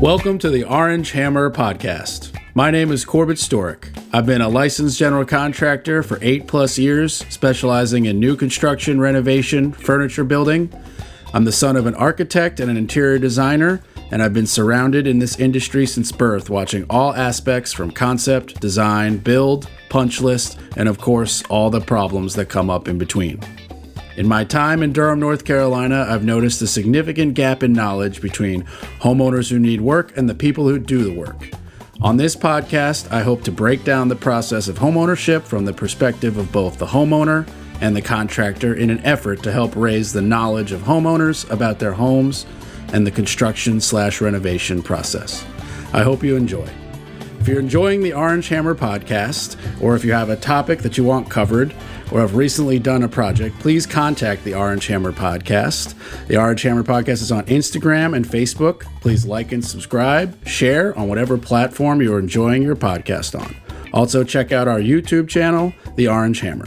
Welcome to the Orange Hammer Podcast. My name is Corbett Storick. I've been a licensed general contractor for 8+ years, specializing in new construction, renovation, furniture building. I'm the son of an architect and an interior designer, and I've been surrounded in this industry since birth, watching all aspects from concept, design, build, punch list, and of course, all the problems that come up in between. In my time in Durham, North Carolina, I've noticed a significant gap in knowledge between homeowners who need work and the people who do the work. On this podcast, I hope to break down the process of homeownership from the perspective of both the homeowner and the contractor in an effort to help raise the knowledge of homeowners about their homes and the construction/renovation process. I hope you enjoy. If you're enjoying the Orange Hammer Podcast, or if you have a topic that you want covered, or have recently done a project, please contact the Orange Hammer Podcast. The Orange Hammer Podcast is on Instagram and Facebook. Please like and subscribe, share on whatever platform you're enjoying your podcast on. Also, check out our YouTube channel, The Orange Hammer.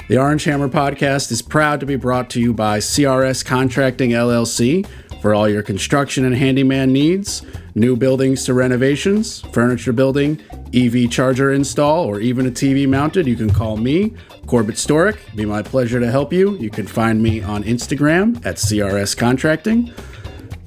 The Orange Hammer Podcast is proud to be brought to you by CRS Contracting LLC for all your construction and handyman needs, new buildings to renovations, furniture building, EV charger install, or even a TV mounted. You can call me, Corbett Storick. It'd be my pleasure to help you. You can find me on Instagram at CRS Contracting.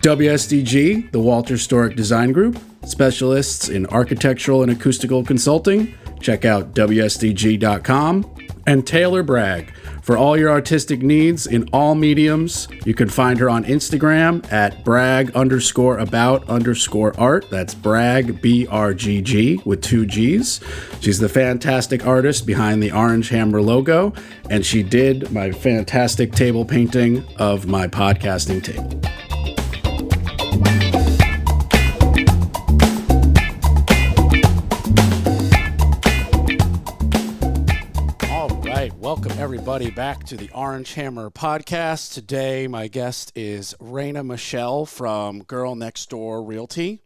WSDG, the Walter Storick Design Group, specialists in architectural and acoustical consulting. Check out WSDG.com. And Taylor Bragg, for all your artistic needs in all mediums. You can find her on Instagram at brag_about_art. That's brag, BRGG, with 2 G's. She's the fantastic artist behind the Orange Hammer logo, and she did my fantastic table painting of my podcasting table. Welcome everybody back to the Orange Hammer Podcast. Today my guest is Reyna Michelle from Girl Next Door Realty.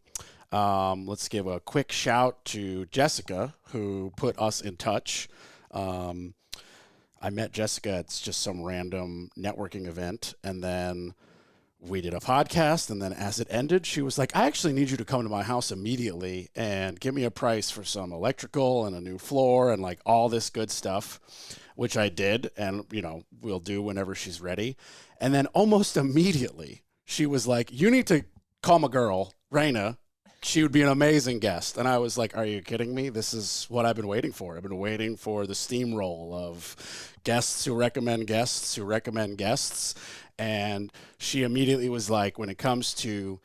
Let's give a quick shout to Jessica, who put us in touch. I met Jessica at just some random networking event, and then we did a podcast, and then as it ended, she was like, I actually need you to come to my house immediately and give me a price for some electrical and a new floor and like all this good stuff, which I did, and, you know, we'll do whenever she's ready. And then almost immediately, she was like, you need to call my girl, Reyna. She would be an amazing guest. And I was like, are you kidding me? This is what I've been waiting for. I've been waiting for the steamroll of guests who recommend guests who recommend guests. And she immediately was like, when it comes to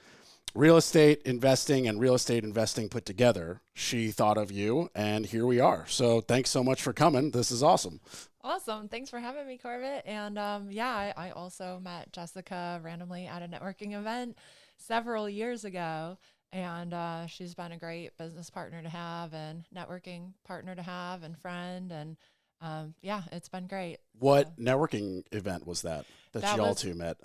real estate investing and real estate investing put together, she thought of you, and here we are. So thanks so much for coming. This is awesome. Awesome. Thanks for having me, Corbett. And I also met Jessica randomly at a networking event several years ago. And she's been a great business partner to have and networking partner to have and friend. And it's been great. What networking event was that y'all two met?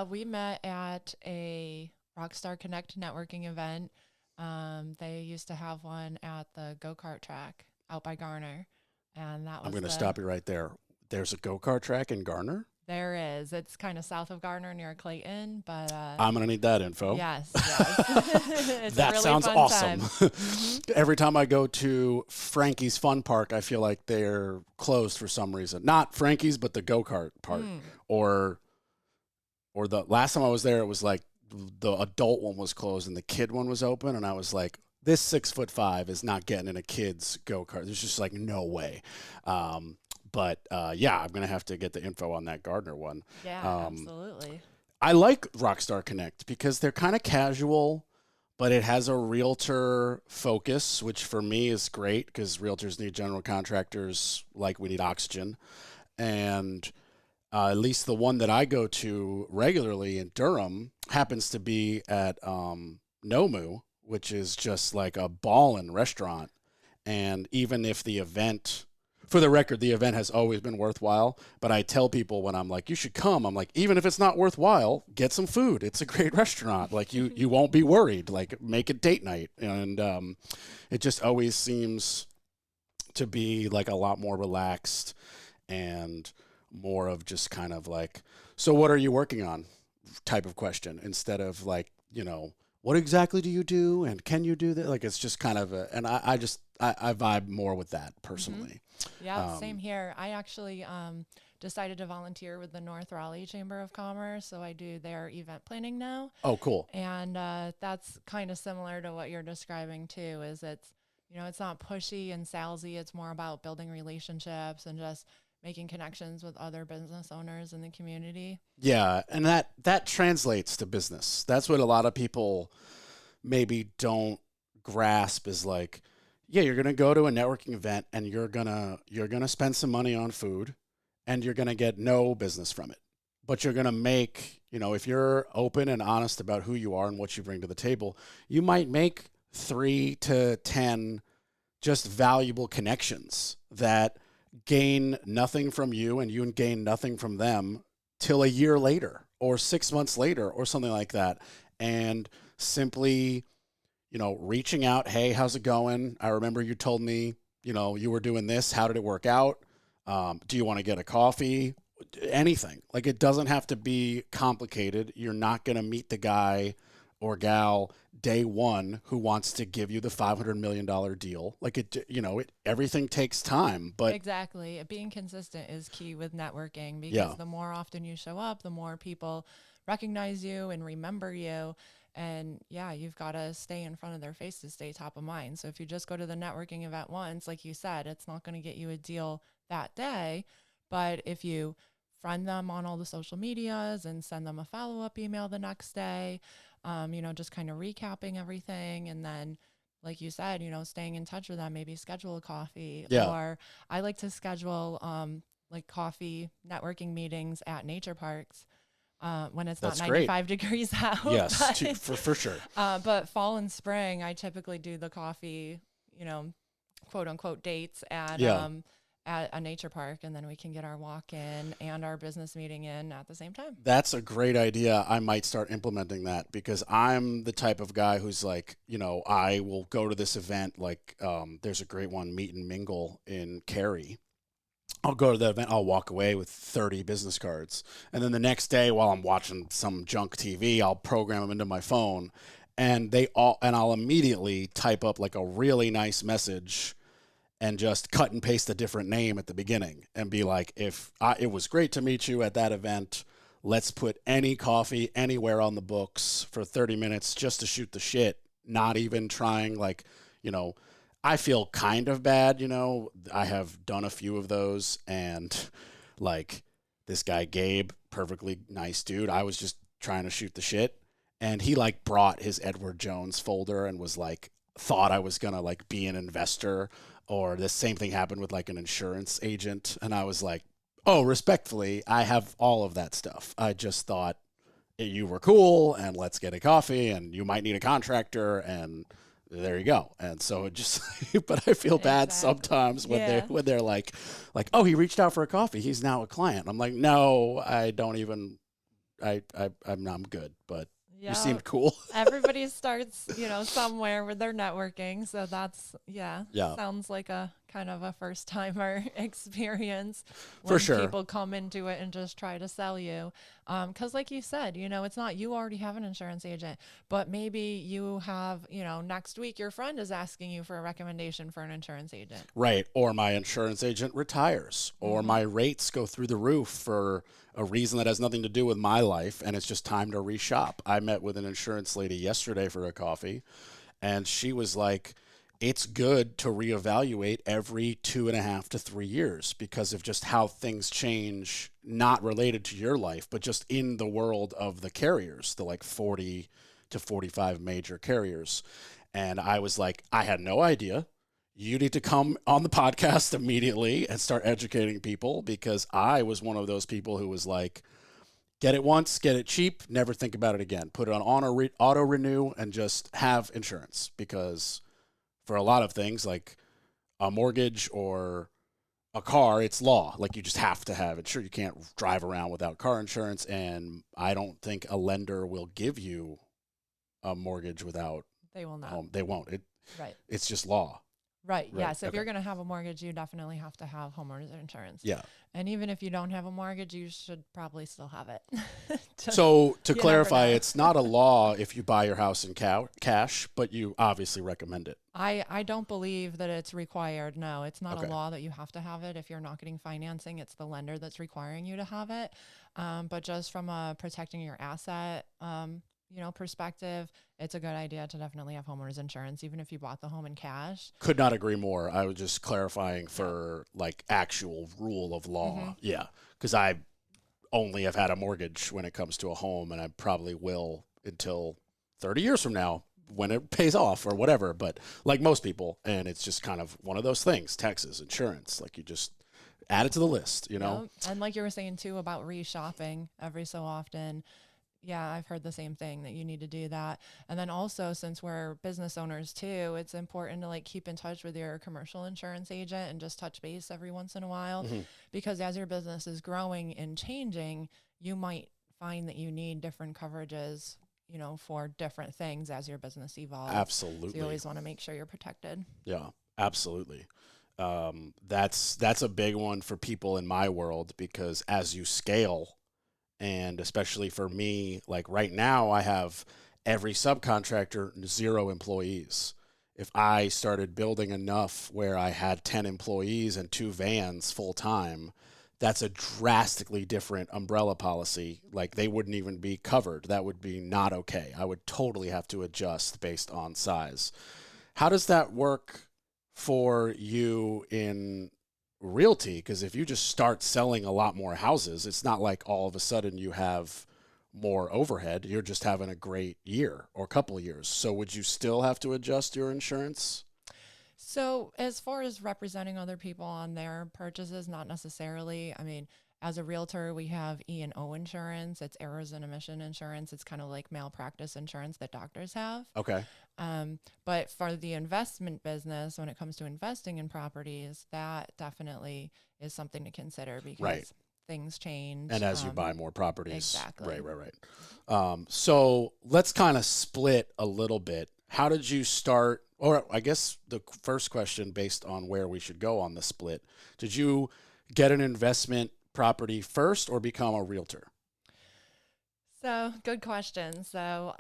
We met at a Rockstar Connect networking event. They used to have one at the go-kart track out by Garner. And that was I'm going to stop you right there. There's a go-kart track in Garner? There is. It's kind of south of Garner near Clayton, but I'm going to need that info. Yes. It's that a really sounds fun awesome. Time. Every time I go to Frankie's Fun Park, I feel like they're closed for some reason. Not Frankie's, but the go-kart park. Or the last time I was there, it was like the adult one was closed and the kid one was open, and I was like, this 6'5" is not getting in a kid's go-kart. There's just like no way. I'm gonna have to get the info on that Gardner one. Yeah, absolutely. I like Rockstar Connect because they're kind of casual, but it has a realtor focus, which for me is great because realtors need general contractors like we need oxygen. And at least the one that I go to regularly in Durham happens to be at Nomu, which is just like a ballin' restaurant. And even if the event, for the record, the event has always been worthwhile, but I tell people when I'm like, you should come, I'm like, even if it's not worthwhile, get some food. It's a great restaurant. Like you won't be worried, like make it date night. And it just always seems to be like a lot more relaxed and more of just kind of like, so what are you working on type of question instead of like, you know, what exactly do you do? And can you do that? Like, it's just kind of and I vibe more with that personally. Yeah, same here. I actually decided to volunteer with the North Raleigh Chamber of Commerce, so I do their event planning now. Oh, cool. And that's kind of similar to what you're describing too, is it's not pushy and salesy. It's more about building relationships and just making connections with other business owners in the community. Yeah, and that translates to business. That's what a lot of people maybe don't grasp is like, yeah, you're going to go to a networking event and you're going to spend some money on food and you're going to get no business from it. But you're going to make, if you're open and honest about who you are and what you bring to the table, you might make 3 to 10 just valuable connections that gain nothing from you and you gain nothing from them till a year later or 6 months later or something like that. And simply, reaching out, hey, how's it going? I remember you told me, you were doing this. How did it work out? Do you want to get a coffee? Anything. Like, it doesn't have to be complicated. You're not going to meet the guy or gal day one who wants to give you the $500 million deal. Like, everything takes time, but Exactly. Being consistent is key with networking, because the more often you show up, the more people recognize you and remember you. And yeah, you've got to stay in front of their face to stay top of mind. So if you just go to the networking event once, like you said, it's not going to get you a deal that day. But if you friend them on all the social medias and send them a follow-up email the next day, just kind of recapping everything. And then, like you said, staying in touch with them, maybe schedule a coffee. Yeah. Or I like to schedule like coffee networking meetings at nature parks when it's That's not great. 95 degrees out. Yes, but, for sure. But fall and spring, I typically do the coffee, quote unquote dates at a nature park, and then we can get our walk in and our business meeting in at the same time. That's a great idea. I might start implementing that because I'm the type of guy who's like, I will go to this event. Like, there's a great one, Meet and Mingle in Cary. I'll go to the event. I'll walk away with 30 business cards. And then the next day while I'm watching some junk TV, I'll program them into my phone and I'll immediately type up like a really nice message and just cut and paste a different name at the beginning and be like, it was great to meet you at that event. Let's put any coffee anywhere on the books for 30 minutes just to shoot the shit. Not even trying I feel kind of bad, I have done a few of those and like this guy, Gabe, perfectly nice dude. I was just trying to shoot the shit and he like brought his Edward Jones folder and was like, thought I was going to like be an investor. Or the same thing happened with like an insurance agent. And I was like, oh, respectfully, I have all of that stuff. I just thought you were cool and let's get a coffee and you might need a contractor and there you go. And so it just, but I feel bad sometimes when they're like, oh, he reached out for a coffee. He's now a client. I'm like, no, I don't even, I'm good, but you seemed cool. Everybody starts, somewhere with their networking. So that's, sounds like a kind of a first timer experience when people come into it and just try to sell you. Cause like you said, it's not, you already have an insurance agent, but maybe you have, next week your friend is asking you for a recommendation for an insurance agent. Right. Or my insurance agent retires or my rates go through the roof for a reason that has nothing to do with my life. And it's just time to reshop. I met with an insurance lady yesterday for a coffee and she was like, it's good to reevaluate every 2.5 to 3 years because of just how things change, not related to your life, but just in the world of the carriers, the like 40 to 45 major carriers. And I was like, I had no idea. You need to come on the podcast immediately and start educating people because I was one of those people who was like, get it once, get it cheap, never think about it again. Put it on auto renew and just have insurance because for a lot of things like a mortgage or a car, it's law. Like you just have to have it. Sure, you can't drive around without car insurance. And I don't think a lender will give you a mortgage without They will not. They won't. Right. It's just law. Right. Right. Yeah. So if Okay. you're going to have a mortgage, you definitely have to have homeowners insurance. Yeah. And even if you don't have a mortgage, you should probably still have it. Just, So to you never clarify, know. it's not a law if you buy your house in cash, but you obviously recommend it. I don't believe that it's required. No, it's not a Okay. law that you have to have it. If you're not getting financing, it's the lender that's requiring you to have it. But just from a protecting your asset, perspective, it's a good idea to definitely have homeowners insurance, even if you bought the home in cash. Could not agree more. I was just clarifying for like actual rule of law. Mm-hmm. Yeah. Because I only have had a mortgage when it comes to a home, and I probably will until 30 years from now when it pays off or whatever. But like most people, and it's just kind of one of those things, taxes, insurance, like you just add it to the list, you know? Yep. And like you were saying too about re-shopping every so often. Yeah, I've heard the same thing, that you need to do that. And then also, since we're business owners too, it's important to like keep in touch with your commercial insurance agent and just touch base every once in a while, Mm-hmm. because as your business is growing and changing, you might find that you need different coverages, for different things as your business evolves. So Absolutely. you always want to make sure you're protected. Yeah, absolutely. That's a big one for people in my world, because as you scale, and especially for me, like right now, I have every subcontractor, 0 employees. If I started building enough where I had 10 employees and 2 vans full time, that's a drastically different umbrella policy. Like they wouldn't even be covered. That would be not okay. I would totally have to adjust based on size. How does that work for you in realty? Because if you just start selling a lot more houses, it's not like all of a sudden you have more overhead. You're just having a great year or couple years. So would you still have to adjust your insurance? So, as far as representing other people on their purchases, not necessarily. I mean, as a realtor, we have E&O insurance. It's errors and omission insurance. It's kind of like malpractice insurance that doctors have. Okay. But for the investment business, when it comes to investing in properties, that definitely is something to consider, because Right. things change. And as you buy more properties. Exactly. Right. So let's kind of split a little bit. How did you start? Or I guess the first question, based on where we should go on the split, did you get an investment property first or become a realtor? So, good question. So,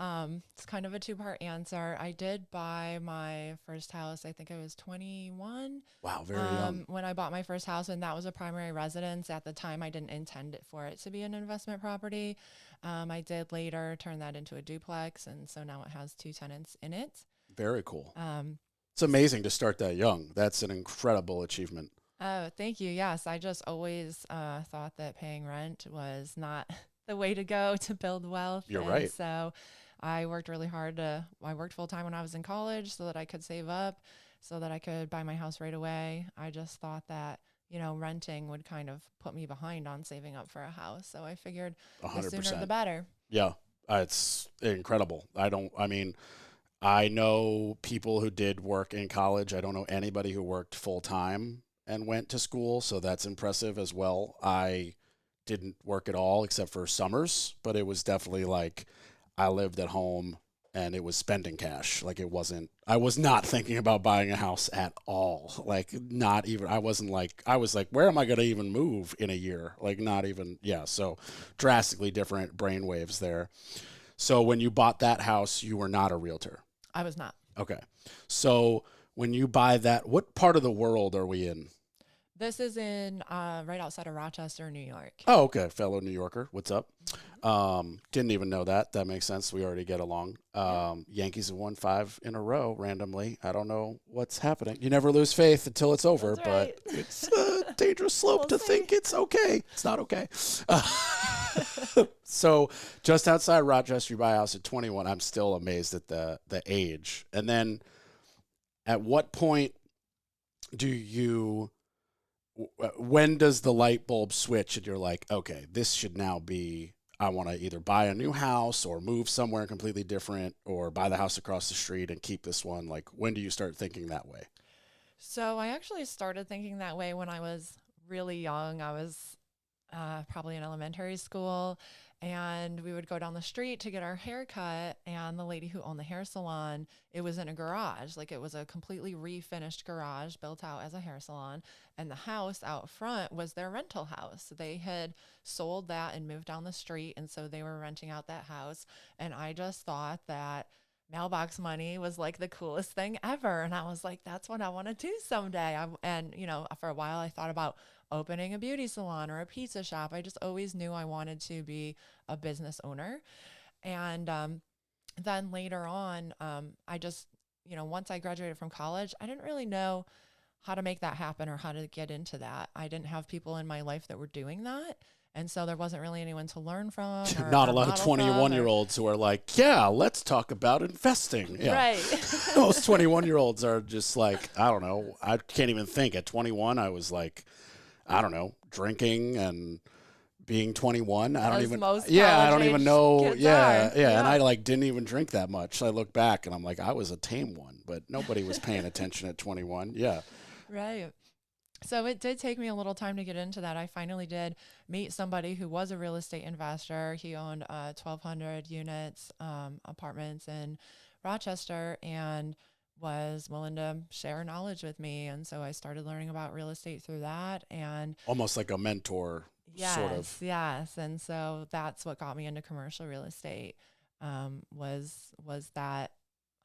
it's kind of a two-part answer. I did buy my first house, I think I was 21. Wow, very young. When I bought my first house, and that was a primary residence. At the time, I didn't intend it for it to be an investment property. I did later turn that into a duplex, and so now it has 2 tenants in it. Very cool. Um, It's amazing to start that young. That's an incredible achievement. oh, thank you. Yes, I just always thought that paying rent was not the way to go to build wealth. You're And right. so I worked really hard I worked full time when I was in college so that I could save up, so that I could buy my house right away. I just thought that, renting would kind of put me behind on saving up for a house. So I figured the sooner the 100%. better. Yeah, it's incredible. I know people who did work in college. I don't know anybody who worked full time and went to school, so that's impressive as well. I didn't work at all except for summers, but it was definitely like I lived at home and it was spending cash. Like I was not thinking about buying a house at all. Like not even, I was like, where am I going to even move in a year? Like not even, yeah. So drastically different brainwaves there. So when you bought that house, you were not a realtor. I was not. Okay. So when you buy that, what part of the world are we in? This is in right outside of Rochester, New York. Oh, okay. Fellow New Yorker. What's up? Didn't even know that. That makes sense. We already get along. Yankees have won 5 in a row randomly. I don't know what's happening. You never lose faith until it's over, That's right. but it's a dangerous slope We'll to see. think it's okay. It's not okay. So just outside Rochester, you buy a house at 21. I'm still amazed at the age. And then at what point when does the light bulb switch and you're like, okay, this should now be, I want to either buy a new house or move somewhere completely different or buy the house across the street and keep this one? Like, when do you start thinking that way? So I actually started thinking that way when I was really young. I was probably in elementary school. And we would go down the street to get our hair cut. And the lady who owned the hair salon, it was in a garage. Like, it was a completely refinished garage built out as a hair salon. And the house out front was their rental house. They had sold that and moved down the street. And so they were renting out that house. And I just thought that mailbox money was like the coolest thing ever. And I was like, that's what I want to do someday. And, you know, for a while I thought about opening a beauty salon or a pizza shop. I just always knew I wanted to be a business owner. And then later on, I just, you know, once I graduated from college, I didn't really know how to make that happen or how to get into that. I didn't have people in my life that were doing that. And so there wasn't really anyone to learn from. Not a lot of 21-year-olds who are like, yeah, let's talk about investing. Yeah. Right. Most 21-year-olds are just like, I don't know. I can't even think. At 21, I was like, I don't know, drinking and being 21. I don't even. Yeah, I don't even know. Yeah. And I like didn't even drink that much. I look back and I'm like, I was a tame one, but nobody was paying attention at 21. Yeah. Right. So it did take me a little time to get into that. I finally did meet somebody who was a real estate investor. He owned 1,200 units, apartments in Rochester, and was willing to share knowledge with me. And so I started learning about real estate through that. And almost like a mentor, sort of. Yes. And so that's what got me into commercial real estate, was that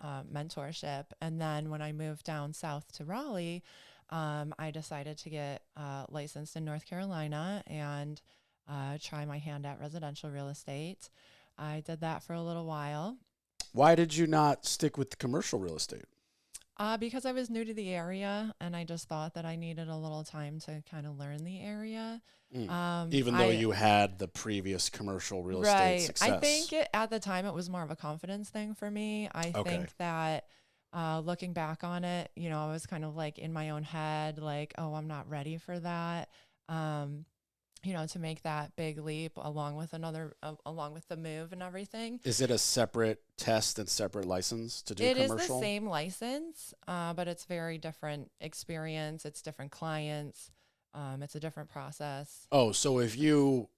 mentorship. And then when I moved down south to Raleigh, I decided to get licensed in North Carolina and try my hand at residential real estate. I did that for a little while. Why did you not stick with the commercial real estate? Because I was new to the area, and I just thought that I needed a little time to kind of learn the area. Even though you had the previous commercial real estate success. I think at the time it was more of a confidence thing for me. I think that looking back on it, you know, I was kind of like in my own head, like, oh, I'm not ready for that. You know, to make that big leap along with the move and everything. Is it a separate test and separate license to do commercial? It is the same license, but it's very different experience. It's different clients. It's a different process. Oh, so if you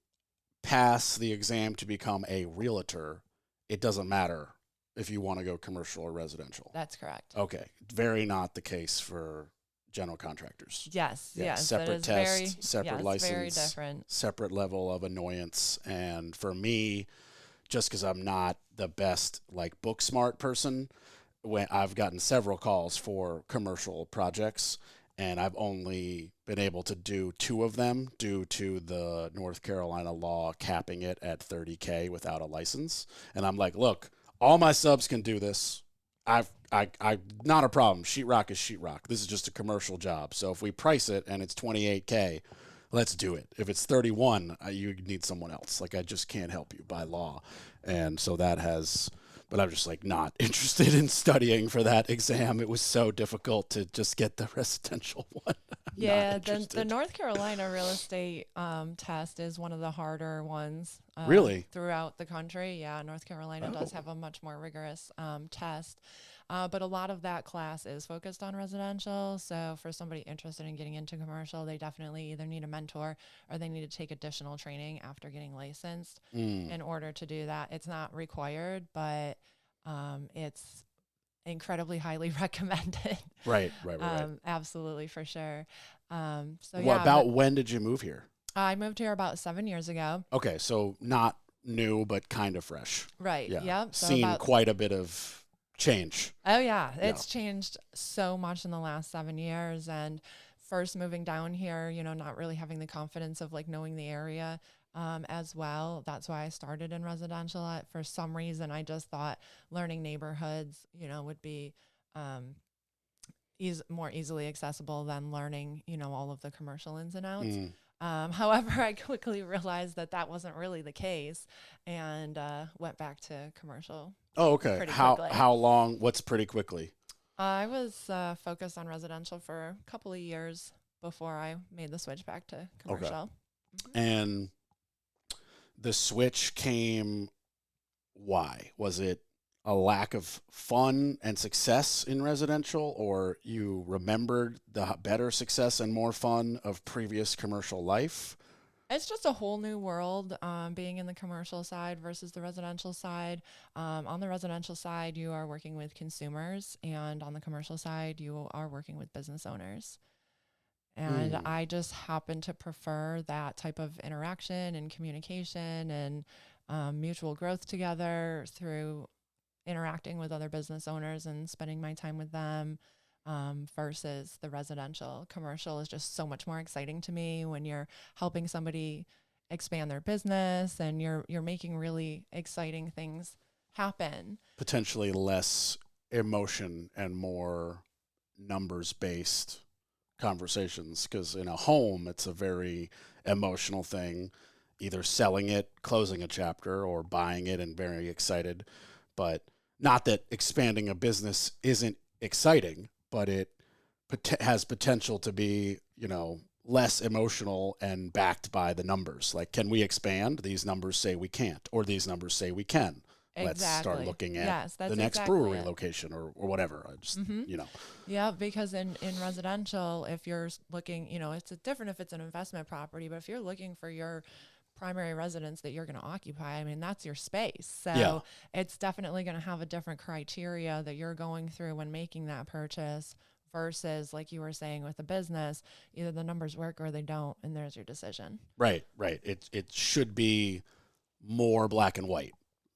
pass the exam to become a realtor, it doesn't matter if you want to go commercial or residential. That's correct. Okay. Very not the case for general contractors. Yes. Separate test, separate license, very different. separate level of annoyance. And for me, just because I'm not the best like book smart person, when I've gotten several calls for commercial projects, and I've only been able to do 2 of them due to the North Carolina law capping it at $30K without a license. And I'm like, look, all my subs can do this. I not a problem. Sheetrock is sheetrock. This is just a commercial job. So if we price it and it's $28K, let's do it. If it's 31, you need someone else. Like, I just can't help you by law. And so that has, but I'm just like not interested in studying for that exam. It was so difficult to just get the residential one. Yeah, the North Carolina real estate test is one of the harder ones. Really? Throughout the country. Yeah, North Carolina does have a much more rigorous test. But a lot of that class is focused on residential. So for somebody interested in getting into commercial, they definitely either need a mentor or they need to take additional training after getting licensed in order to do that. It's not required, but it's incredibly highly recommended. Right. Absolutely, for sure. When did you move here? I moved here about 7 years ago. Okay, so not new, but kind of fresh. Right. Yeah. Yep. So seen quite a bit of change. Oh yeah, it's changed so much in the last 7 years. And first moving down here, you know, not really having the confidence of like knowing the area as well. That's why I started in residential. For some reason, I just thought learning neighborhoods, you know, would be more easily accessible than learning, you know, all of the commercial ins and outs. However, I quickly realized that wasn't really the case, and went back to commercial. Oh, okay. How long? What's pretty quickly? I was focused on residential for a couple of years before I made the switch back to commercial. Okay. And the switch came, why? Was it a lack of fun and success in residential, or you remembered the better success and more fun of previous commercial life? It's just a whole new world, being in the commercial side versus the residential side. On the residential side, you are working with consumers, and on the commercial side, you are working with business owners. And Mm. I just happen to prefer that type of interaction and communication and mutual growth together through interacting with other business owners and spending my time with them, versus the residential. Commercial is just so much more exciting to me when you're helping somebody expand their business and you're making really exciting things happen. Potentially less emotion and more numbers based conversations, because in a home it's a very emotional thing, either selling it, closing a chapter, or buying it and very excited. But not that expanding a business isn't exciting, but it has potential to be, less emotional and backed by the numbers. Like, can we expand? These numbers say we can't, or these numbers say we can. Let's start Exactly. looking at Yes, that's the next exactly brewery it. location, or whatever. I just, Yeah, because in residential, if you're looking, it's different if it's an investment property, but if you're looking for your primary residence that you're going to occupy, I mean, that's your space. So Yeah. it's definitely going to have a different criteria that you're going through when making that purchase versus, like you were saying, with a business, either the numbers work or they don't, and there's your decision. Right. It should be more black and white.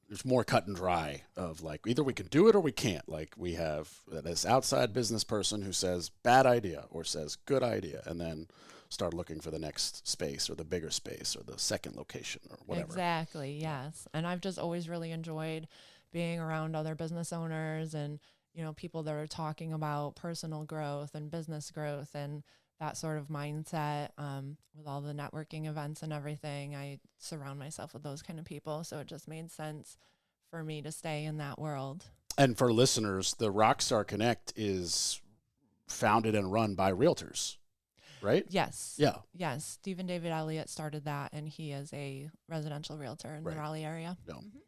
There's more cut and dry of like, either we can do it or we can't. Like, we have this outside business person who says bad idea or says good idea, and then start looking for the next space or the bigger space or the second location or whatever. Exactly. Yes. And I've just always really enjoyed being around other business owners and, people that are talking about personal growth and business growth and that sort of mindset. With all the networking events and everything, I surround myself with those kind of people. So it just made sense for me to stay in that world. And for listeners, the Rockstar Connect is founded and run by realtors, right? Yes. Yeah. Yes. Stephen David Elliott started that, and he is a residential realtor in the Raleigh area. Yeah. Mm-hmm.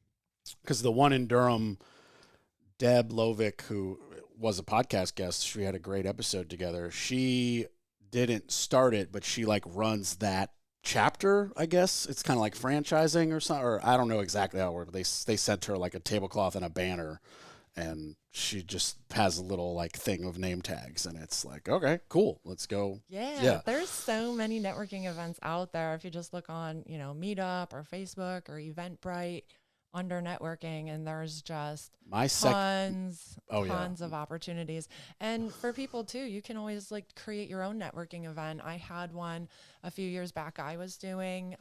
Because the one in Durham, Deb Lovick, who was a podcast guest, she had a great episode together. She didn't start it, but she like runs that chapter, I guess. It's kind of like franchising or something, or I don't know exactly how it works. They sent her like a tablecloth and a banner, and she just has a little like thing of name tags, and it's like, okay, cool, let's go. Yeah, there's so many networking events out there. If you just look on, Meetup or Facebook or Eventbrite under networking, and there's just tons of opportunities. And for people too, you can always like create your own networking event. I had one a few years back I was doing.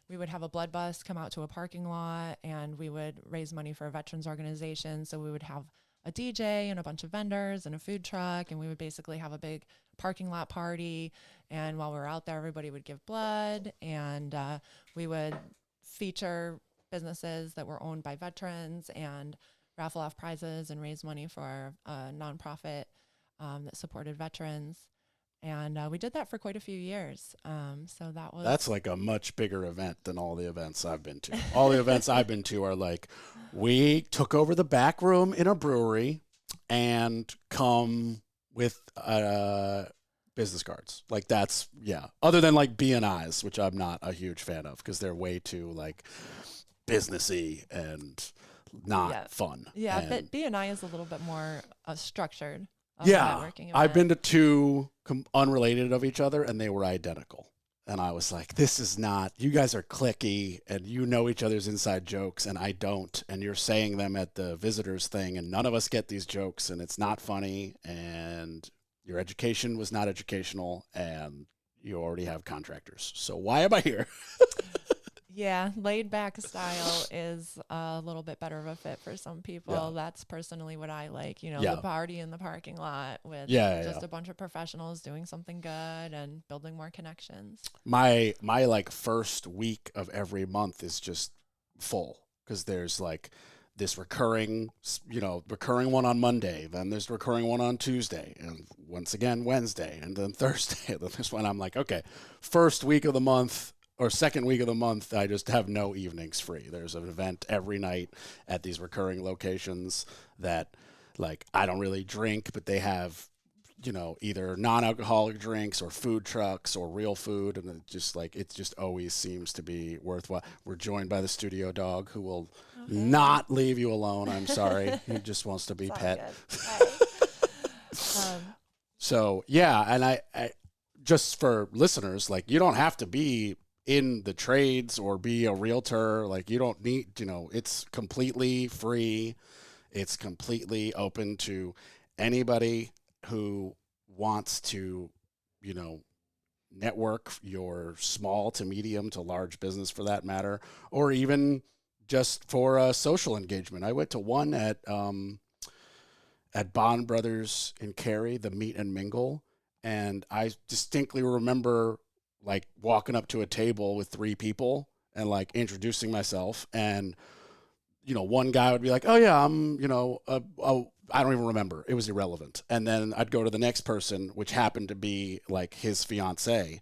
We would have a blood bus come out to a parking lot, and we would raise money for a veterans organization. So we would have a DJ and a bunch of vendors and a food truck, and we would basically have a big parking lot party. And while we were out there, everybody would give blood, and we would feature businesses that were owned by veterans and raffle off prizes and raise money for a nonprofit that supported veterans. And we did that for quite a few years. So that's like a much bigger event than all the events I've been to. All the events I've been to are like, we took over the back room in a brewery and come with business cards. Like, that's, yeah. Other than like BNIs, which I'm not a huge fan of because they're way too like businessy and not fun. Yeah, but BNI is a little bit more structured. I've been to two unrelated of each other, and they were identical. And I was like, this is not, you guys are cliquey, and you know each other's inside jokes, and I don't. And you're saying them at the visitors thing, and none of us get these jokes, and it's not funny, and your education was not educational, and you already have contractors. So why am I here? Yeah, laid back style is a little bit better of a fit for some people. Yeah. That's personally what I like, the party in the parking lot with just a bunch of professionals doing something good and building more connections. My like first week of every month is just full because there's like this recurring one on Monday, then there's recurring one on Tuesday, and once again Wednesday, and then Thursday. Then this one I'm like, okay, first week of the month or second week of the month, I just have no evenings free. There's an event every night at these recurring locations that, like, I don't really drink, but they have either non-alcoholic drinks or food trucks or real food. And it just always seems to be worthwhile. We're joined by the studio dog who will not leave you alone. I'm sorry. He just wants to be pet. So, yeah. And I just for listeners, like, you don't have to be in the trades or be a realtor. Like, you don't need, it's completely free. It's completely open to anybody who wants to, network your small to medium to large business for that matter, or even just for a social engagement. I went to one at Bond Brothers in Cary, the Meet and Mingle. And I distinctly remember like walking up to a table with 3 people and like introducing myself. And, one guy would be like, oh yeah, I'm, I don't even remember. It was irrelevant. And then I'd go to the next person, which happened to be like his fiance.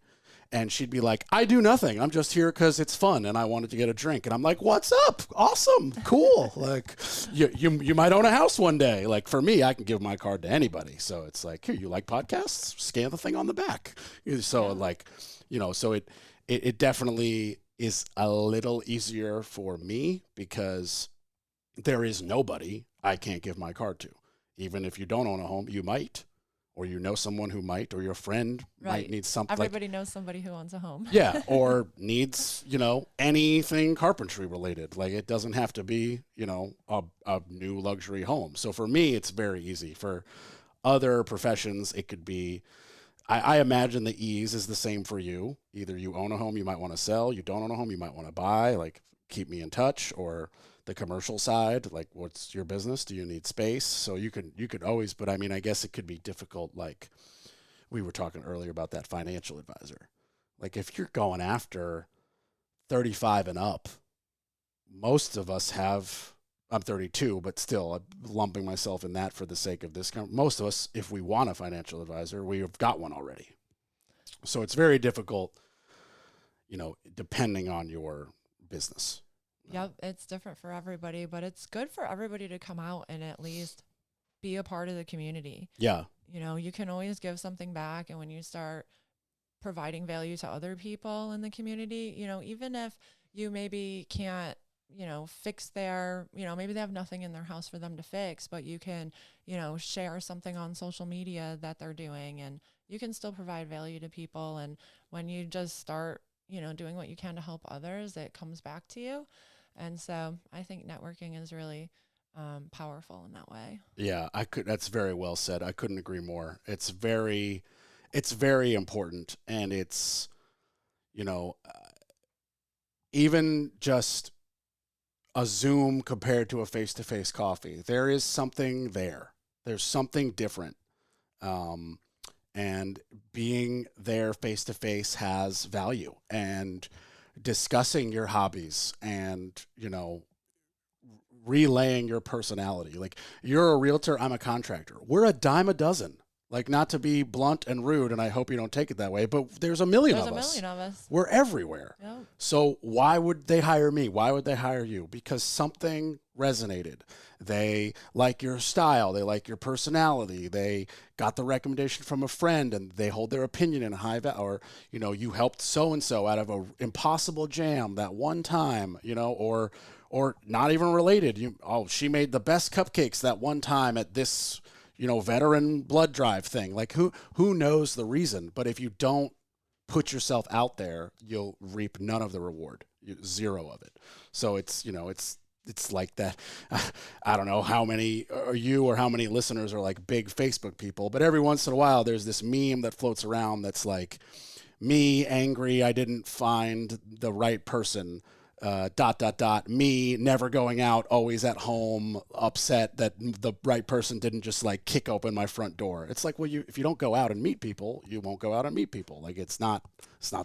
And she'd be like, I do nothing. I'm just here because it's fun and I wanted to get a drink. And I'm like, what's up? Awesome. Cool. Like, you might own a house one day. Like, for me, I can give my card to anybody. So it's like, here, you like podcasts? Scan the thing on the back. So so it definitely is a little easier for me because there is nobody I can't give my card to. Even if you don't own a home, you might. Or someone who might, or your friend might need something. Everybody knows somebody who owns a home. Yeah, or needs, anything carpentry related. Like, it doesn't have to be, a new luxury home. So for me, it's very easy. For other professions, it could be, I imagine the ease is the same for you. Either you own a home you might want to sell, you don't own a home you might want to buy, like, keep me in touch, or the commercial side, like, what's your business? Do you need space? So you could always, but I mean, I guess it could be difficult. Like, we were talking earlier about that financial advisor. Like, if you're going after 35 and up, most of us have, I'm 32, but still I'm lumping myself in that for the sake of this. Most of us, if we want a financial advisor, we have got one already. So it's very difficult, depending on your business. Yep, it's different for everybody, but it's good for everybody to come out and at least be a part of the community. Yeah. You can always give something back. And when you start providing value to other people in the community, even if you maybe can't, fix maybe they have nothing in their house for them to fix, but you can, share something on social media that they're doing, and you can still provide value to people. And when you just start, doing what you can to help others, it comes back to you. And so I think networking is really powerful in that way. Yeah, that's very well said. I couldn't agree more. It's very important. And it's, even just a Zoom compared to a face-to-face coffee, there is something there. There's something different. And being there face-to-face has value. And discussing your hobbies and, relaying your personality. Like, you're a realtor, I'm a contractor. We're a dime a dozen. Like, not to be blunt and rude, and I hope you don't take it that way, but there's a million of us. We're everywhere. Yep. So why would they hire me? Why would they hire you? Because something resonated. They like your style. They like your personality. They got the recommendation from a friend, and they hold their opinion in high value. Or, you helped so-and-so out of an impossible jam that one time, or not even related. She made the best cupcakes that one time at this, veteran blood drive thing. Like, who knows the reason? But if you don't put yourself out there, you'll reap none of the reward, zero of it. So it's like that. I don't know how many are you or how many listeners are like big Facebook people, but every once in a while there's this meme that floats around that's like, me angry I didn't find the right person, ... me never going out, always at home, upset that the right person didn't just like kick open my front door. It's like, well, if you don't go out and meet people, you won't go out and meet people. Like, it's not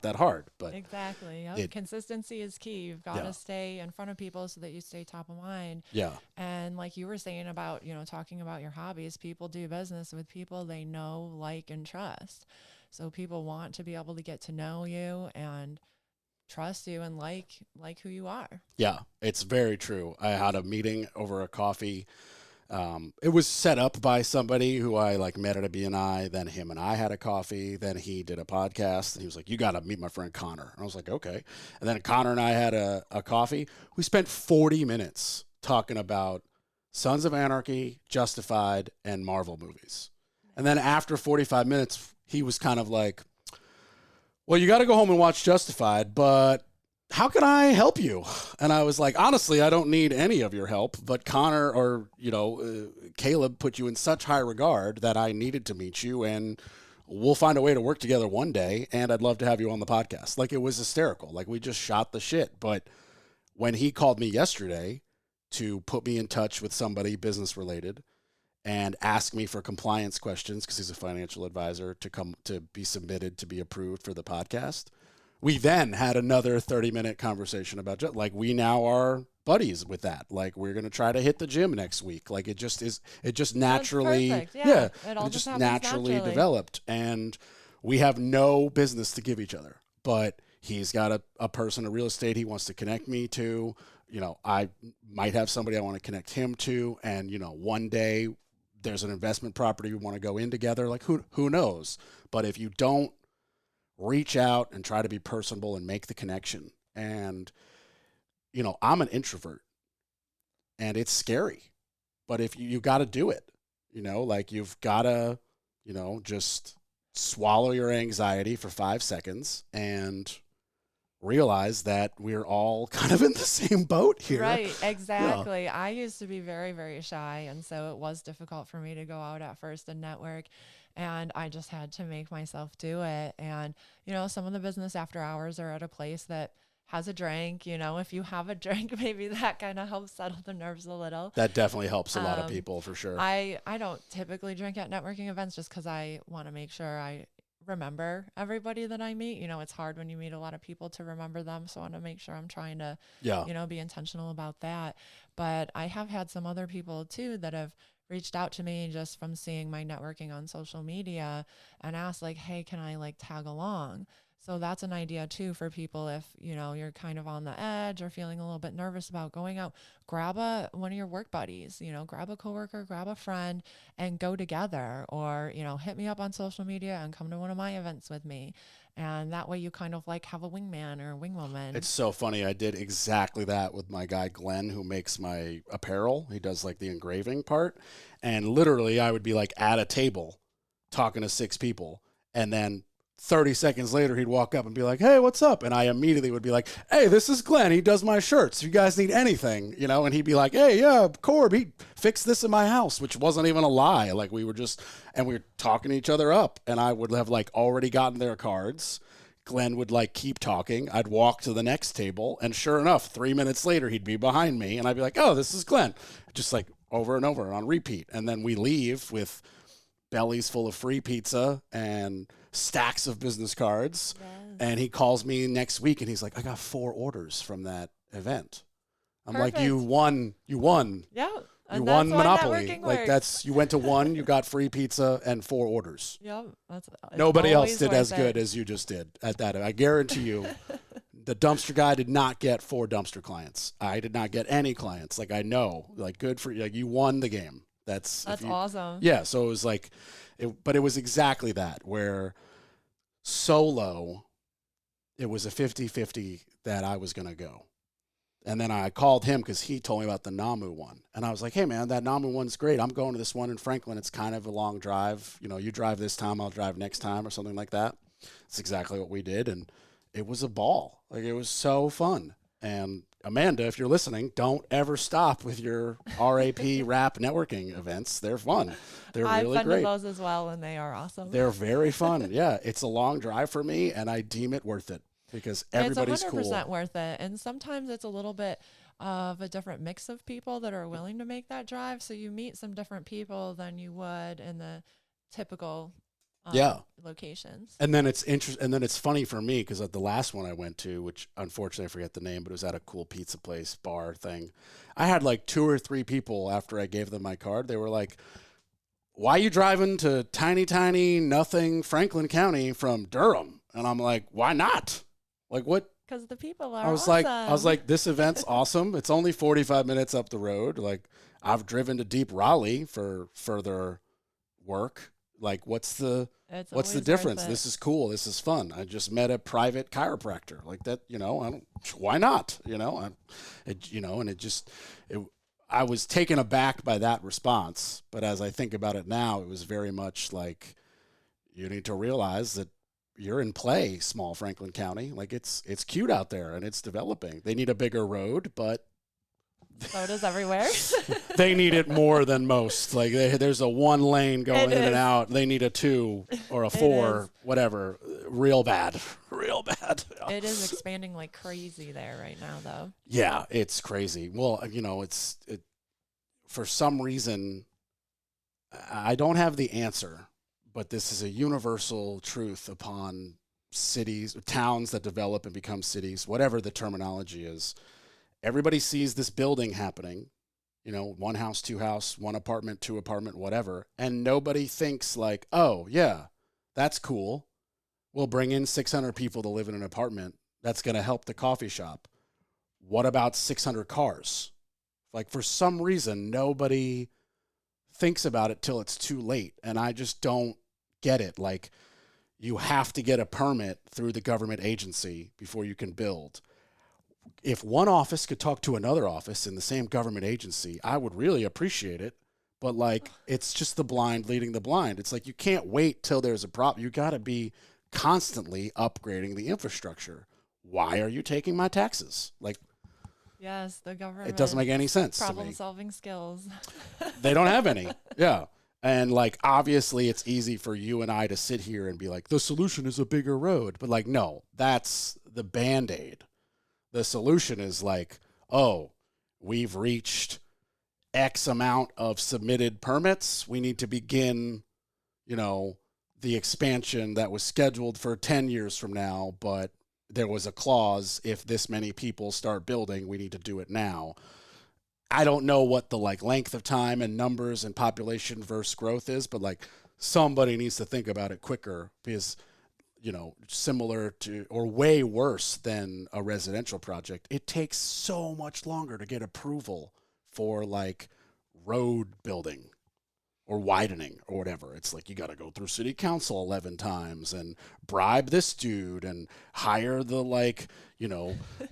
that hard. But exactly. Yep. Consistency is key. You've got to stay in front of people so that you stay top of mind. Yeah. And like you were saying about, talking about your hobbies, people do business with people they know, like, and trust. So people want to be able to get to know you and trust you and like who you are. Yeah, it's very true. I had a meeting over a coffee It was set up by somebody who I like met at a BNI. Then him and I had a coffee. Then he did a podcast, and he was like, "You got to meet my friend Connor." And I was like, "Okay." And then Connor and I had a coffee. We spent 40 minutes talking about Sons of Anarchy, Justified, and Marvel movies. And then after 45 minutes, he was kind of like, "Well, you got to go home and watch Justified, but how can I help you?" And I was like, honestly, I don't need any of your help, but Connor or, Caleb put you in such high regard that I needed to meet you, and we'll find a way to work together one day, and I'd love to have you on the podcast. Like, it was hysterical. Like, we just shot the shit. But when he called me yesterday to put me in touch with somebody business related and ask me for compliance questions, because he's a financial advisor, to come to be submitted to be approved for the podcast, we then had another 30-minute conversation about, like, we now are buddies with that. Like, we're going to try to hit the gym next week. Like, it just naturally, it just naturally developed. And we have no business to give each other, but he's got a person in real estate he wants to connect me to. I might have somebody I want to connect him to. And, one day there's an investment property we want to go in together. Like, who knows? But if you don't reach out and try to be personable and make the connection. And, I'm an introvert and it's scary, but if you got to do it, like, you've got to, just swallow your anxiety for 5 seconds and realize that we're all kind of in the same boat here. Right, exactly. Yeah. I used to be very, very shy, and so it was difficult for me to go out at first and network, and I just had to make myself do it. And, some of the business after hours are at a place that has a drink. If you have a drink, maybe that kind of helps settle the nerves a little. That definitely helps a lot of people, for sure. I don't typically drink at networking events just because I want to make sure I remember everybody that I meet. It's hard when you meet a lot of people to remember them. So I want to make sure I'm trying to, be intentional about that. But I have had some other people too that have reached out to me just from seeing my networking on social media and asked, like, hey, can I tag along? So that's an idea too for people if, you're kind of on the edge or feeling a little bit nervous about going out. Grab one of your work buddies, grab a coworker, grab a friend and go together, or, hit me up on social media and come to one of my events with me. And that way you kind of have a wingman or a wingwoman. It's so funny. I did exactly that with my guy, Glenn, who makes my apparel. He does the engraving part. And literally I would be at a table talking to 6 people, and then 30 seconds later, he'd walk up and be like, "Hey, what's up?" And I immediately would be like, "Hey, this is Glenn. He does my shirts. If you guys need anything," and he'd be like, "Hey, yeah, Corb, he fixed this in my house," which wasn't even a lie. We were talking each other up, and I would have already gotten their cards. Glenn would keep talking. I'd walk to the next table, and sure enough, 3 minutes later, he'd be behind me, and I'd be like, "Oh, this is Glenn." Just over and over on repeat. And then we leave with bellies full of free pizza and stacks of business cards. Yes. And he calls me next week and he's like, "I got 4 orders from that event." I'm Perfect. Like, you won. Yeah. You won Monopoly. You went to 1, you got free pizza and 4 orders. Yep. Nobody else did as good as you just did at that. I guarantee you. The dumpster guy did not get 4 dumpster clients. I did not get any clients. I know, good for you. You won the game. That's awesome. Yeah. So it was but it was exactly that, where solo, it was a 50-50 that I was going to go. And then I called him because he told me about the Namu one. And I was like, "Hey, man, that Namu one's great. I'm going to this one in Franklin. It's kind of a long drive. You drive this time, I'll drive next time," or something like that. It's exactly what we did. And it was a ball. It was so fun. And Amanda, if you're listening, don't ever stop with your RAP rap networking events. They're fun. They're really great. I've been to those as well, and they are awesome. They're very fun. Yeah, it's a long drive for me, and I deem it worth it because everybody's cool. It's 100% worth it. And sometimes it's a little bit of a different mix of people that are willing to make that drive. So you meet some different people than you would in the typical locations. And then it's interesting. And then it's funny for me because at the last one I went to, which unfortunately I forget the name, but it was at a cool pizza place, bar thing. I had 2 or 3 people after I gave them my card. They were like, "Why are you driving to tiny, nothing Franklin County from Durham?" And I'm like, "Why not? What?" Because the people are awesome. I was like, this event's awesome. It's only 45 minutes up the road. I've driven to deep Raleigh for further work. Like, what's the It's what's the always difference? worth it. This is cool. This is fun. I just met a private chiropractor like that. I don't. Why not? And I was taken aback by that response. But as I think about it now, it was very much like, you need to realize that you're in play, small Franklin County. Like, it's cute out there and it's developing. They need a bigger road, but So does everywhere. they need it more than most. Like, there's a 1 lane going It in and is. out. They need a 2 or a 4, whatever. Real bad. Real bad. It is expanding like crazy there right now, though. Yeah, it's crazy. Well, for some reason, I don't have the answer, but this is a universal truth upon cities, towns that develop and become cities, whatever the terminology is. Everybody sees this building happening, 1 house, 2 house, 1 apartment, 2 apartment, whatever. And nobody thinks like, oh, yeah, that's cool. We'll bring in 600 people to live in an apartment. That's going to help the coffee shop. What about 600 cars? Like, for some reason, nobody thinks about it till it's too late. And I just don't get it. Like, you have to get a permit through the government agency before you can build. If one office could talk to another office in the same government agency, I would really appreciate it. But like, it's just the blind leading the blind. It's like, you can't wait till there's a problem. You got to be constantly upgrading the infrastructure. Why are you taking my taxes? Like, Yes, the government. it doesn't make any sense to me. Problem-solving skills. They don't have any. Yeah. And like, obviously it's easy for you and I to sit here and be like, the solution is a bigger road. But like, no, that's the Band-Aid. The solution is like, oh, we've reached X amount of submitted permits. We need to begin, the expansion that was scheduled for 10 years from now, but there was a clause, if this many people start building, we need to do it now. I don't know what the length of time and numbers and population versus growth is, but like, somebody needs to think about it quicker, because similar to or way worse than a residential project, it takes so much longer to get approval for like road building or widening or whatever. It's like, you got to go through city council 11 times and bribe this dude and hire the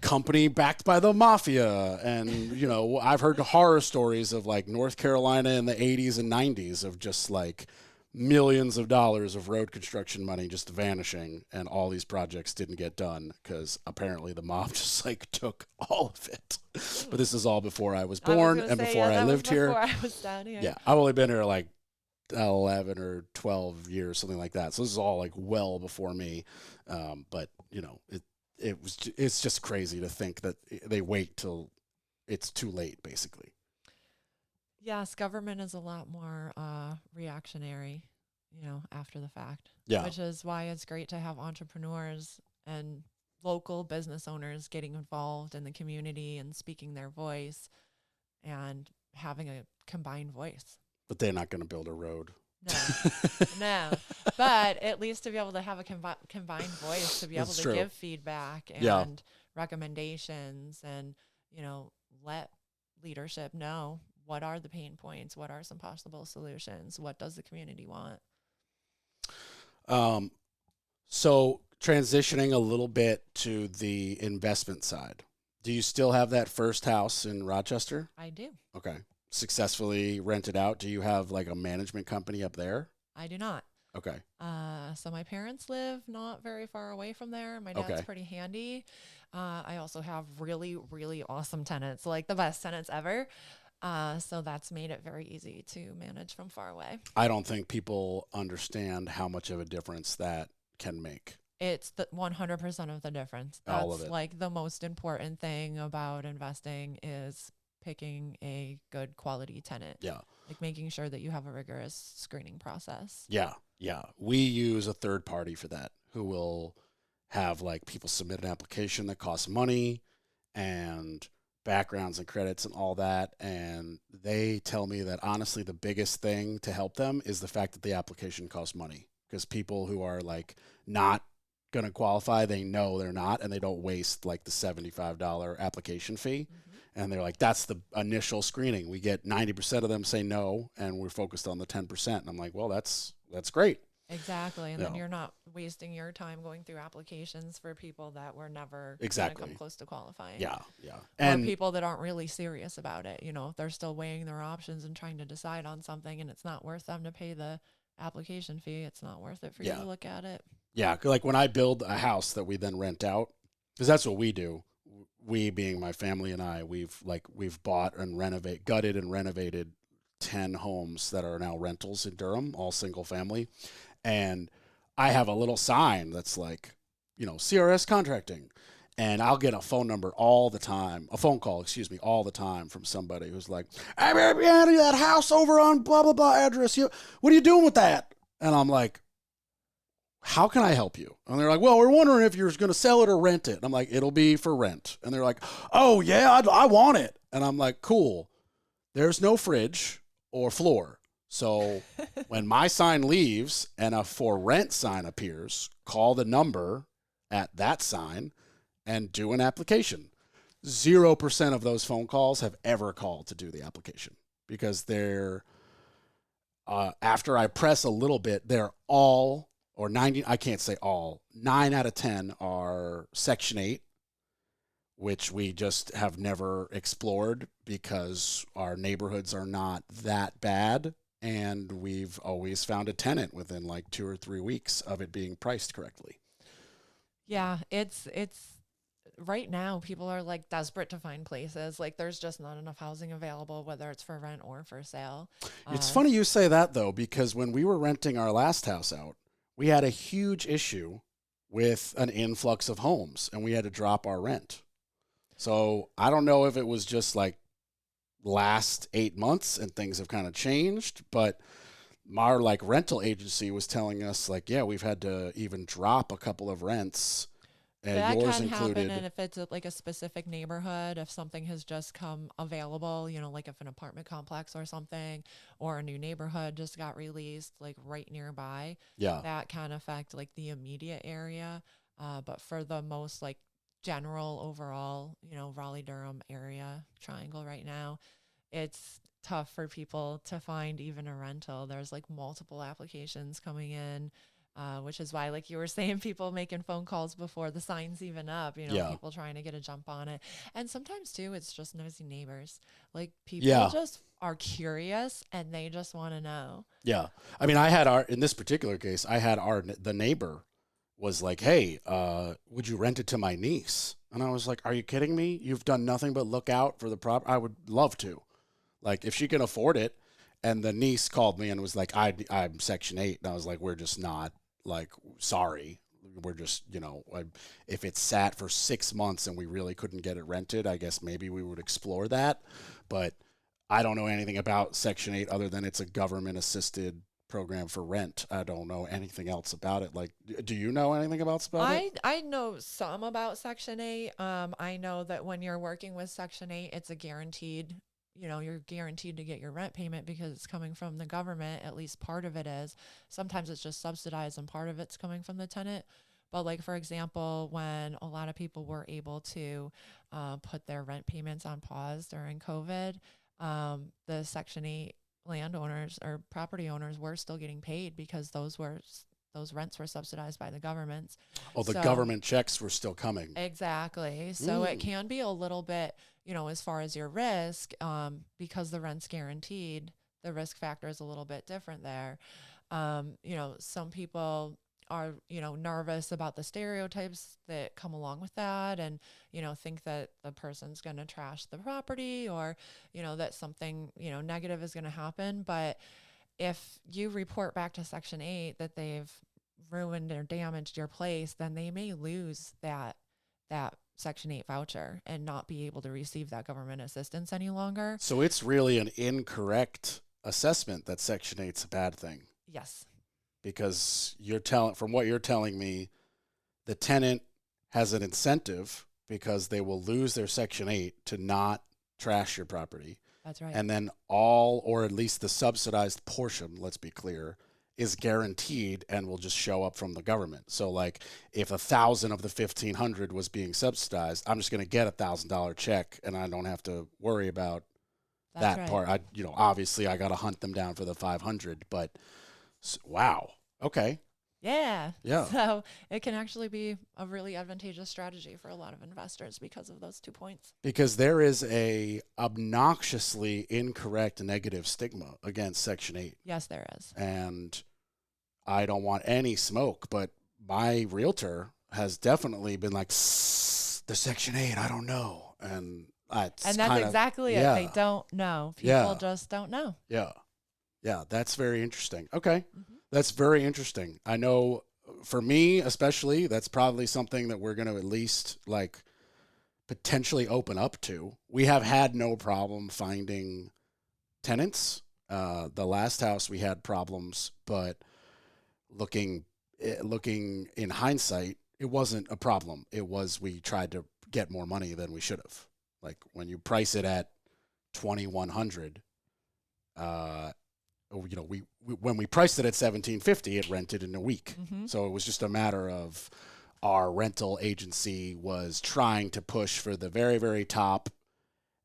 company backed by the mafia. And, I've heard horror stories of like North Carolina in the 80s and 90s of just like millions of dollars of road construction money just vanishing, and all these projects didn't get done because apparently the mob just took all of it. But this is all before I was born and before I lived here. Before I was down here. Yeah, I've only been here like 11 or 12 years, something like that. So this is all like well before me. But it's just crazy to think that they wait till it's too late, basically. Yes, government is a lot more reactionary, after the fact. Yeah. Which is why it's great to have entrepreneurs and local business owners getting involved in the community and speaking their voice and having a combined voice. But they're not going to build a road. No. But at least to be able to have a combined voice, to be able to give feedback and recommendations and, let leadership know what are the pain points, what are some possible solutions, what does the community want. So transitioning a little bit to the investment side, do you still have that first house in Rochester? I do. Okay. Successfully rented out. Do you have like a management company up there? I do not. Okay. So my parents live not very far away from there. My dad's pretty handy. I also have really, really awesome tenants, like the best tenants ever. So that's made it very easy to manage from far away. I don't think people understand how much of a difference that can make. It's the 100% of the difference. All of That's it. like the most important thing about investing is picking a good quality tenant. Yeah. Like making sure that you have a rigorous screening process. Yeah. Yeah. We use a third party for that, who will have like people submit an application that costs money and backgrounds and credits and all that. And they tell me that honestly, the biggest thing to help them is the fact that the application costs money, because people who are like not going to qualify, they know they're not, and they don't waste like the $75 application fee. And they're like, that's the initial screening. We get 90% of them say no, and we're focused on the 10%. And I'm like, well, that's great. Exactly. And then you're not wasting your time going through applications for people that were never going to come close to qualifying. Yeah, yeah. And people that aren't really serious about it. You know, if they're still weighing their options and trying to decide on something and it's not worth them to pay the application fee, it's not worth it for you to look at it. Yeah, like when I build a house that we then rent out, because that's what we do. We, being my family and I, we've bought and gutted and renovated 10 homes that are now rentals in Durham, all single family. And I have a little sign that's like, you know, CRS contracting. And I'll get a phone call, all the time, from somebody who's like, hey, baby, that house over on blah, blah, blah address. What are you doing with that? And I'm like, how can I help you? And they're like, well, we're wondering if you're going to sell it or rent it. And I'm like, it'll be for rent. And they're like, oh, yeah, I want it. And I'm like, cool. There's no fridge or floor. So when my sign leaves and a for rent sign appears, call the number at that sign and do an application. 0% of those phone calls have ever called to do the application because they're, after I press a little bit, they're all, or 90, I can't say all, 9 out of 10 are Section 8, which we just have never explored because our neighborhoods are not that bad. And we've always found a tenant within like 2 or 3 weeks of it being priced correctly. Yeah, it's right now people are like desperate to find places. Like there's just not enough housing available, whether it's for rent or for sale. It's funny you say that though, because when we were renting our last house out, we had a huge issue with an influx of homes and we had to drop our rent. So I don't know if it was just like last 8 months and things have kind of changed, but our like rental agency was telling us like, yeah, we've had to even drop a couple of rents. And that yours can included. happen, and if it's like a specific neighborhood, if something has just come available, you know, like if an apartment complex or something, or a new neighborhood just got released, like right nearby, that can affect like the immediate area. But for the most like general overall, you know, Raleigh-Durham area triangle right now, it's tough for people to find even a rental. There's like multiple applications coming in. Which is why, like you were saying, people making phone calls before the sign's even up, you know, people trying to get a jump on it. And sometimes, too, it's just nosy neighbors. Like, people just are curious and they just want to know. Yeah. I mean, in this particular case, the neighbor was like, hey, would you rent it to my niece? And I was like, are you kidding me? You've done nothing but look out for the property. I would love to. Like, if she can afford it. And the niece called me and was like, I'm Section 8. And I was like, we're just not. Like, sorry, we're just, you know, if it sat for 6 months and we really couldn't get it rented, I guess maybe we would explore that. But I don't know anything about Section 8 other than it's a government-assisted program for rent. I don't know anything else about it. Like, do you know anything about it? I know some about Section 8. I know that when you're working with Section 8, it's a guaranteed, you know, you're guaranteed to get your rent payment because it's coming from the government. At least part of it is. Sometimes it's just subsidized and part of it's coming from the tenant. But like, for example, when a lot of people were able to put their rent payments on pause during COVID, the Section 8 landowners or property owners were still getting paid because those rents were subsidized by the government. Oh, the government checks were still coming. Exactly. So it can be a little bit, you know, as far as your risk, because the rent's guaranteed, the risk factor is a little bit different there. You know, some people are, you know, nervous about the stereotypes that come along with that and, you know, think that the person's going to trash the property or, you know, that something, you know, negative is going to happen. But if you report back to Section 8 that they've ruined or damaged your place, then they may lose that Section 8 voucher and not be able to receive that government assistance any longer. So it's really an incorrect assessment that Section 8's a bad thing. Yes. Because from what you're telling me, the tenant has an incentive because they will lose their Section 8 to not trash your property. That's right. And then or at least the subsidized portion, let's be clear, is guaranteed and will just show up from the government. So like if 1,000 of the 1,500 was being subsidized, I'm just going to get $1,000 check and I don't have to worry about That's that right. part. Obviously I got to hunt them down for the 500, but wow. Okay. Yeah. Yeah. So it can actually be a really advantageous strategy for a lot of investors because of those 2 points. Because there is a obnoxiously incorrect negative stigma against Section 8. Yes, there is. And I don't want any smoke, but my realtor has definitely been like, the Section 8, I don't know. And that's exactly it. They don't know. People just don't know. Yeah. Yeah, that's very interesting. Okay. Mm-hmm. That's very interesting. I know for me, especially, that's probably something that we're going to at least like potentially open up to. We have had no problem finding tenants. The last house we had problems, but looking in hindsight, it wasn't a problem. It was we tried to get more money than we should have. Like when you price it at 2,100, when we priced it at 1,750, it rented in a week. Mm-hmm. So it was just a matter of our rental agency was trying to push for the very, very top,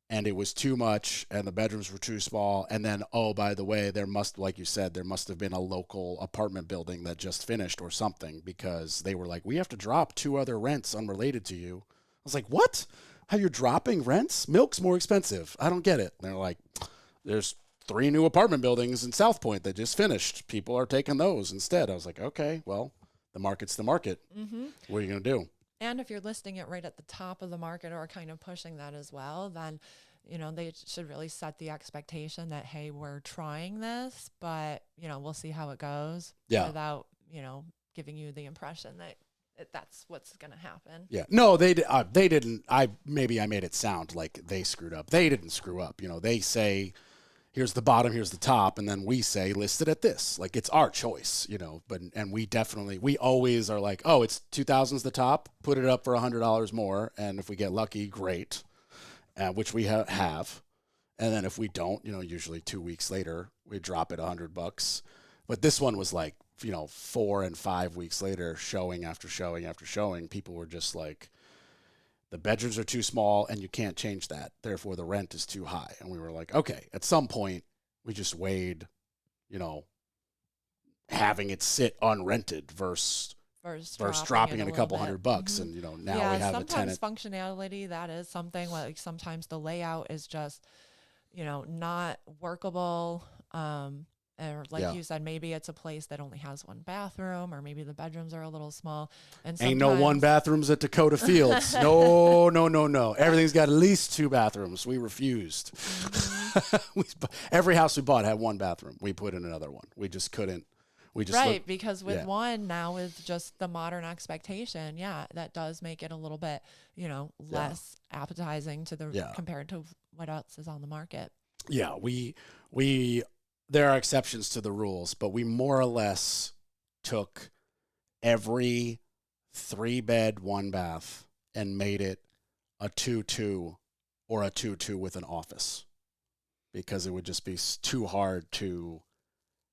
and it was too much, and the bedrooms were too small. And then, oh, by the way, like you said, there must have been a local apartment building that just finished or something, because they were like, we have to drop 2 other rents unrelated to you. I was like, what? How you're dropping rents? Milk's more expensive. I don't get it. And they're like, there's 3 new apartment buildings in South Point that just finished. People are taking those instead. I was like, okay, well, the market's the market. Mm-hmm. What are you going to do? And if you're listing it right at the top of the market or kind of pushing that as well, then, they should really set the expectation that, hey, we're trying this, but, we'll see how it goes. Yeah. Without, giving you the impression that that's what's going to happen. Yeah. No, they didn't. I made it sound like they screwed up. They didn't screw up. They say, here's the bottom, here's the top, and then we say list it at this. Like it's our choice, but we always are like, oh, it's 2,000's the top, put it up for $100 more, and if we get lucky, great, which we have, and then if we don't, usually 2 weeks later we drop it $100. But this one was like, 4 and 5 weeks later, showing after showing after showing, people were just like, the bedrooms are too small and you can't change that. Therefore, the rent is too high. And we were like, okay, at some point, we just weighed, having it sit unrented versus dropping it a couple $100. Mm-hmm. And, now we have a tenant. Sometimes functionality, that is something like sometimes the layout is just, not workable. Or like you said, maybe it's a place that only has 1 bathroom, or maybe the bedrooms are a little small. And ain't no 1 bathrooms at Dakota Fields. No. Everything's got at least 2 bathrooms. We refused. Mm-hmm. Every house we bought had 1 bathroom. We put in another one. We just couldn't. Because with one now, with just the modern expectation, that does make it a little bit, less appetizing to the compared to what else is on the market. Yeah, we. There are exceptions to the rules, but we more or less took every 3-bed, 1-bath and made it a 2-2 or a 2-2 with an office, because it would just be too hard to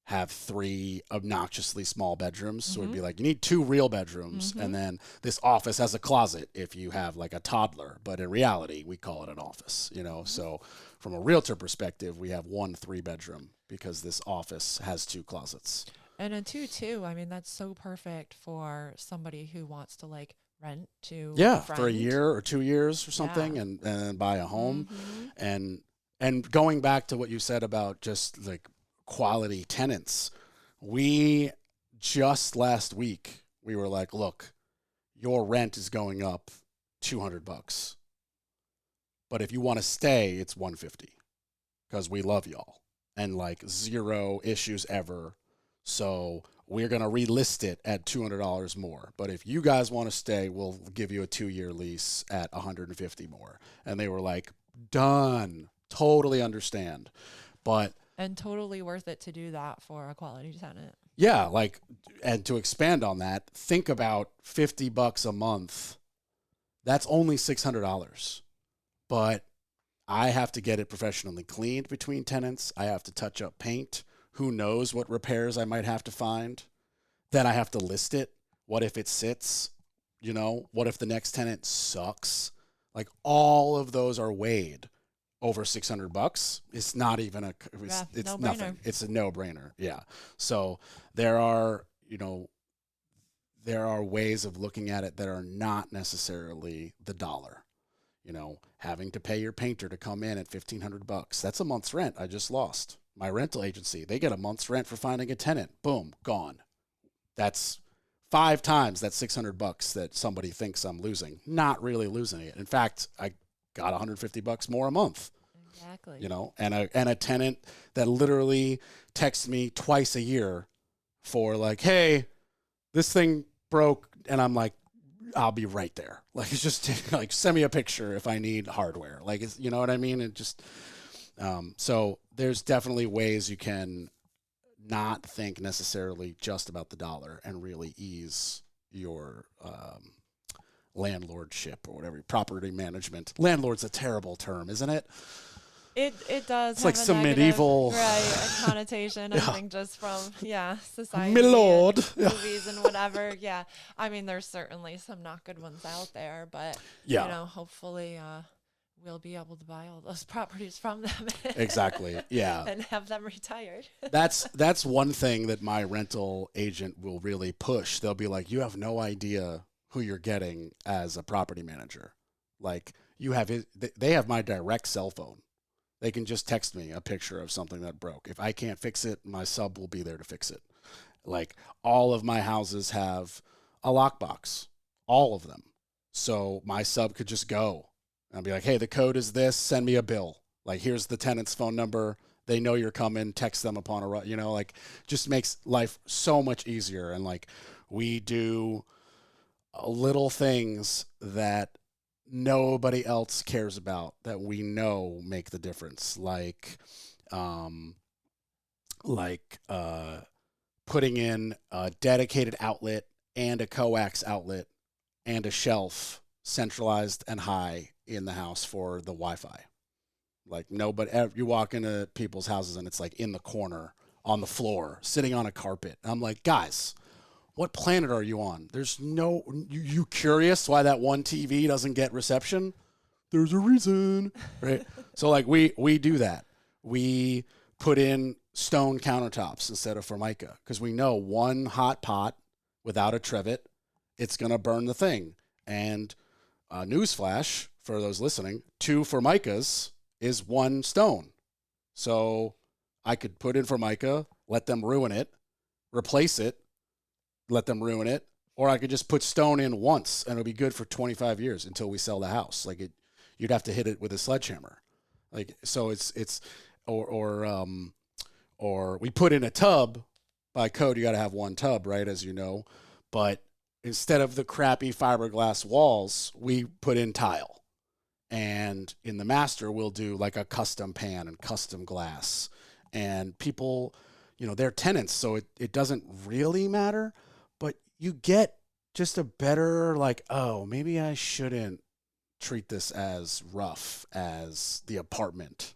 have 3 obnoxiously small bedrooms. So it'd be like, you need 2 real bedrooms, and then this office has a closet if you have like a toddler. But in reality, we call it an office, So from a realtor perspective, we have 1 3-bedroom because this office has 2 closets. And a 2-2, I mean, that's so perfect for somebody who wants to like rent to for a year or 2 years or something, and then buy a home. Mm-hmm. And going back to what you said about just like quality tenants, we just last week we were like, look, your rent is going up $200, but if you want to stay, it's $150, because we love y'all and like 0 issues ever. So we're going to relist it at $200 more. But if you guys want to stay, we'll give you a 2-year lease at $150 more. And they were like, done. Totally understand. And totally worth it to do that for a quality tenant. Yeah, like, and to expand on that, think about $50 a month. That's only $600. But I have to get it professionally cleaned between tenants. I have to touch up paint. who knows what repairs I might have to find? Then I have to list it. What if it sits? You know, what if the next tenant sucks? Like all of those are weighed over $600. It's not even it's no-brainer. Nothing. It's a no-brainer. Yeah. So there are, there are ways of looking at it that are not necessarily the dollar. Having to pay your painter to come in at $1,500. That's a month's rent I just lost. My rental agency, they get a month's rent for finding a tenant. Boom, gone. That's 5 times that $600 that somebody thinks I'm losing. Not really losing it. In fact, I got $150 more a month. Exactly. And a tenant that literally texts me twice a year for like, hey, this thing broke, and I'm like, I'll be right there. Like, it's just like, send me a picture if I need hardware. Like, it's, you know what I mean? It just, so there's definitely ways you can not think necessarily just about the dollar and really ease your landlordship or whatever, property management. Landlord's a terrible term, isn't it? It does. It's have like a some negative, medieval a connotation. I think just from society, my lord, movies and whatever. Yeah, I mean, there's certainly some not good ones out there, but hopefully we'll be able to buy all those properties from them. Exactly. Yeah, and have them retired. That's one thing that my rental agent will really push. They'll be like, you have no idea who you're getting as a property manager. Like, they have my direct cell phone. They can just text me a picture of something that broke. If I can't fix it, my sub will be there to fix it. Like, all of my houses have a lockbox, all of them. So my sub could just go and be like, hey, the code is this, send me a bill. Like, here's the tenant's phone number. They know you're coming, text them upon like, just makes life so much easier. And like, we do little things that nobody else cares about that we know make the difference. Like putting in a dedicated outlet and a coax outlet and a shelf centralized and high in the house for the Wi-Fi. Like, nobody, you walk into people's houses and it's like in the corner on the floor, sitting on a carpet. And I'm like, guys, what planet are you on? There's no, you curious why that one TV doesn't get reception? There's a reason, right? So like we do that. We put in stone countertops instead of Formica because we know one hot pot without a trivet, it's going to burn the thing. And newsflash for those listening, 2 Formicas is 1 stone. So I could put in Formica, let them ruin it, replace it, let them ruin it, or I could just put stone in once and it'll be good for 25 years until we sell the house. Like, you'd have to hit it with a sledgehammer. Like, so or we put in a tub. By code, you got to have 1 tub, right? As you know, but instead of the crappy fiberglass walls, we put in tile. And in the master, we'll do like a custom pan and custom glass. And people, they're tenants, so it doesn't really matter. But you get just a better, like, oh, maybe I shouldn't treat this as rough as the apartment.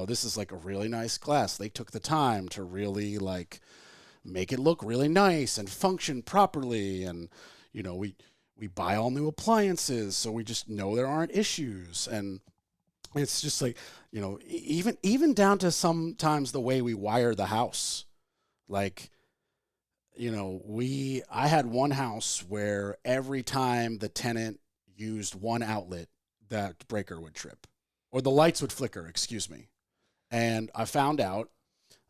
This is like a really nice glass. They took the time to really like make it look really nice and function properly. And, we buy all new appliances, so we just know there aren't issues. And it's just like, even down to sometimes the way we wire the house. Like, I had one house where every time the tenant used one outlet, that breaker would trip or the lights would flicker, excuse me. And I found out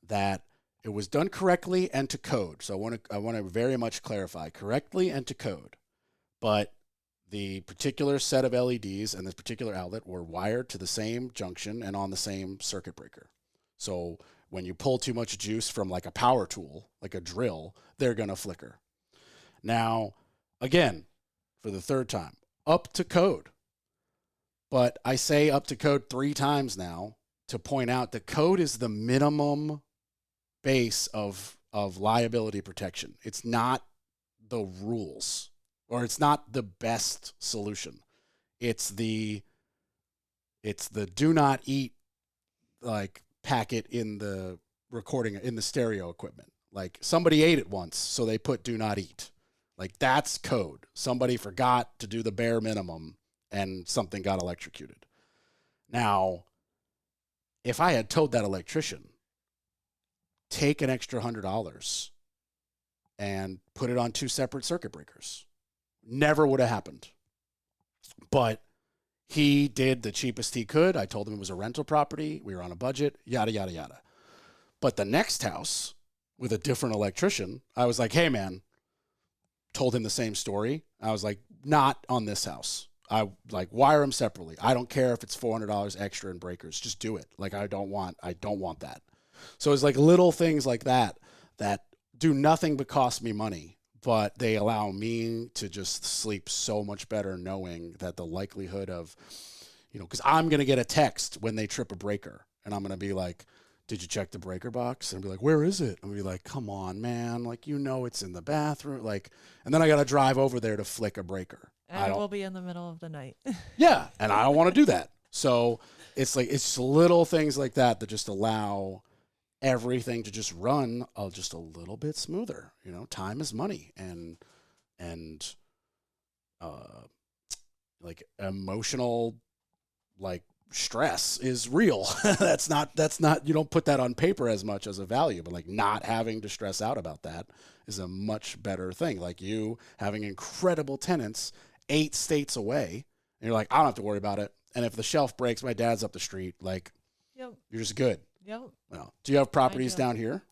that it was done correctly and to code. So I want to very much clarify correctly and to code. But the particular set of LEDs and this particular outlet were wired to the same junction and on the same circuit breaker. So when you pull too much juice from like a power tool, like a drill, they're going to flicker. Now, again, for the 3rd time, up to code. But I say up to code 3 times now to point out the code is the minimum base of liability protection. It's not the rules, or it's not the best solution. It's the do not eat like packet in the recording in the stereo equipment. Like somebody ate it once, so they put do not eat. Like that's code. Somebody forgot to do the bare minimum and something got electrocuted. Now, if I had told that electrician, take an extra $100 and put it on 2 separate circuit breakers, never would have happened. But he did the cheapest he could. I told him it was a rental property. We were on a budget, yada, yada, yada. But the next house with a different electrician, I was like, hey, man, told him the same story. I was like, not on this house. I like wire them separately. I don't care if it's $400 extra in breakers. Just do it. Like I don't want that. So it's like little things like that that do nothing but cost me money, but they allow me to just sleep so much better knowing that the likelihood of, because I'm going to get a text when they trip a breaker and I'm going to be like, did you check the breaker box? And be like, where is it? And be like, come on, man. Like, it's in the bathroom. Like, and then I got to drive over there to flick a breaker. And it will be in the middle of the night. Yeah. And I don't want to do that. So it's just little things like that that just allow everything to just run just a little bit smoother. Time is money, and like emotional, like stress is real. that's not, you don't put that on paper as much as a value, but like not having to stress out about that is a much better thing. Like you having incredible tenants 8 states away and you're like, I don't have to worry about it. And if the shelf breaks, my dad's up the street. Like, Yep. You're just good. Yep. Well, do you have properties down here?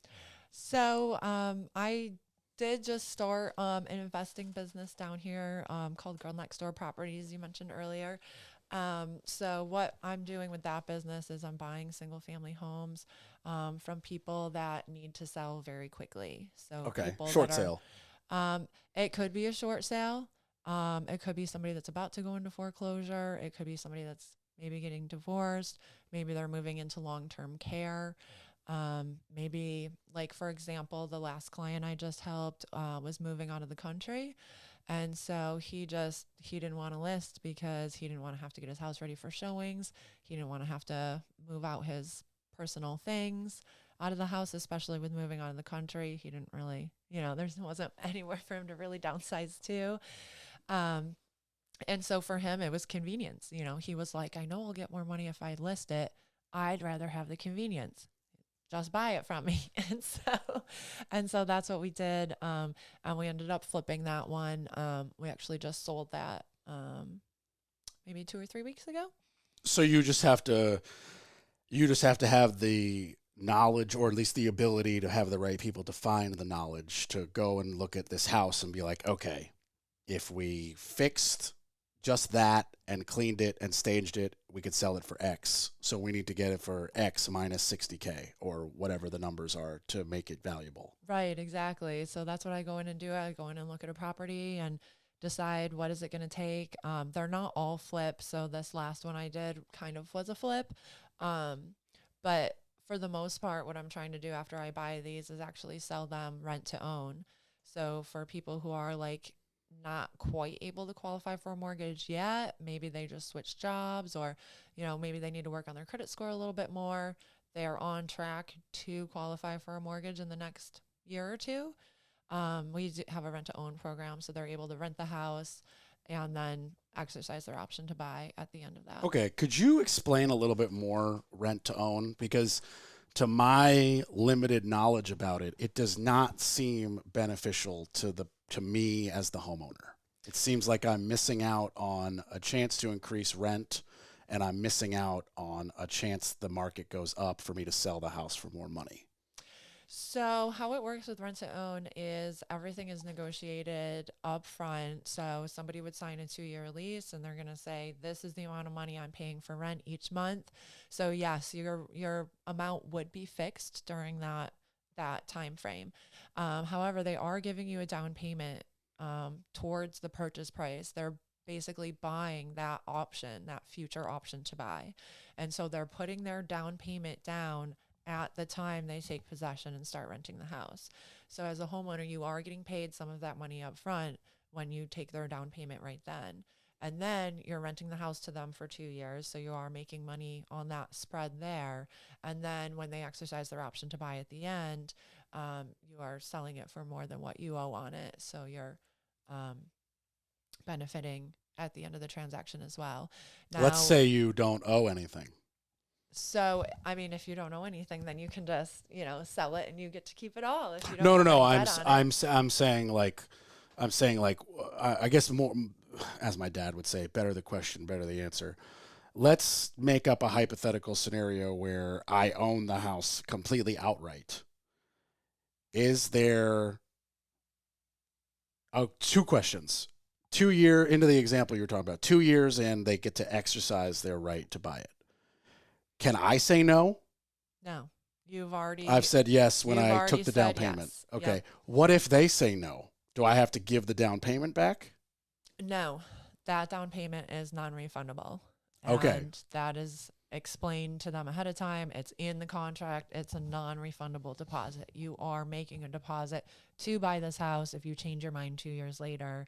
So I did just start an investing business down here called Girl Next Door Properties, you mentioned earlier. So what I'm doing with that business is I'm buying single family homes from people that need to sell very quickly. So okay, people short sale. It could be a short sale. It could be somebody that's about to go into foreclosure. It could be somebody that's maybe getting divorced. Maybe they're moving into long-term care. Maybe, like, for example, the last client I just helped was moving out of the country. And so he didn't want to list because he didn't want to have to get his house ready for showings. He didn't want to have to move out his personal things out of the house, especially with moving out of the country. He didn't really, there wasn't anywhere for him to really downsize to. And so for him, it was convenience. He was like, I know I'll get more money if I list it. I'd rather have the convenience. Just buy it from me. And so that's what we did. And we ended up flipping that one. We actually just sold that maybe 2 or 3 weeks ago. So you just have to have the knowledge, or at least the ability to have the right people to find the knowledge to go and look at this house and be like, okay, if we fixed just that and cleaned it and staged it, we could sell it for X. So we need to get it for X minus 60K or whatever the numbers are to make it valuable. Right, exactly. So that's what I go in and do. I go in and look at a property and decide what is it going to take. They're not all flips. So this last one I did kind of was a flip. But for the most part, what I'm trying to do after I buy these is actually sell them rent to own. So for people who are like not quite able to qualify for a mortgage yet, maybe they just switch jobs, or maybe they need to work on their credit score a little bit more. They are on track to qualify for a mortgage in the next year or two. We have a rent to own program, so they're able to rent the house and then exercise their option to buy at the end of that. Okay, could you explain a little bit more rent to own? Because to my limited knowledge about it, it does not seem beneficial to me as the homeowner. It seems like I'm missing out on a chance to increase rent, and I'm missing out on a chance the market goes up for me to sell the house for more money. So how it works with rent to own is everything is negotiated up front. So somebody would sign a 2-year lease and they're going to say, this is the amount of money I'm paying for rent each month. So yes, your amount would be fixed during that time frame. However, they are giving you a down payment towards the purchase price. They're basically buying that option, that future option to buy. And so they're putting their down payment down at the time they take possession and start renting the house. So as a homeowner, you are getting paid some of that money up front when you take their down payment right then. and then you're renting the house to them for 2 years. So you are making money on that spread there. And then when they exercise their option to buy at the end, you are selling it for more than what you owe on it. So you're benefiting at the end of the transaction as well. Now, Let's say you don't owe anything. so, I mean, if you don't know anything, then you can just, sell it and you get to keep it all. If you don't No. have any debt on it. I'm saying like, I guess more, as my dad would say, better the question, better the answer. Let's make up a hypothetical scenario where I own the house completely outright. Is there, two questions. 2 year into the example you're talking about, 2 years and they get to exercise their right to buy it. Can I say no? No, I've said yes when I took the down said payment. yes. Okay. Yep. What if they say no? Do I have to give the down payment back? No, that down payment is non-refundable. Okay. And that is explained to them ahead of time. It's in the contract. It's a non-refundable deposit. You are making a deposit to buy this house. If you change your mind 2 years later,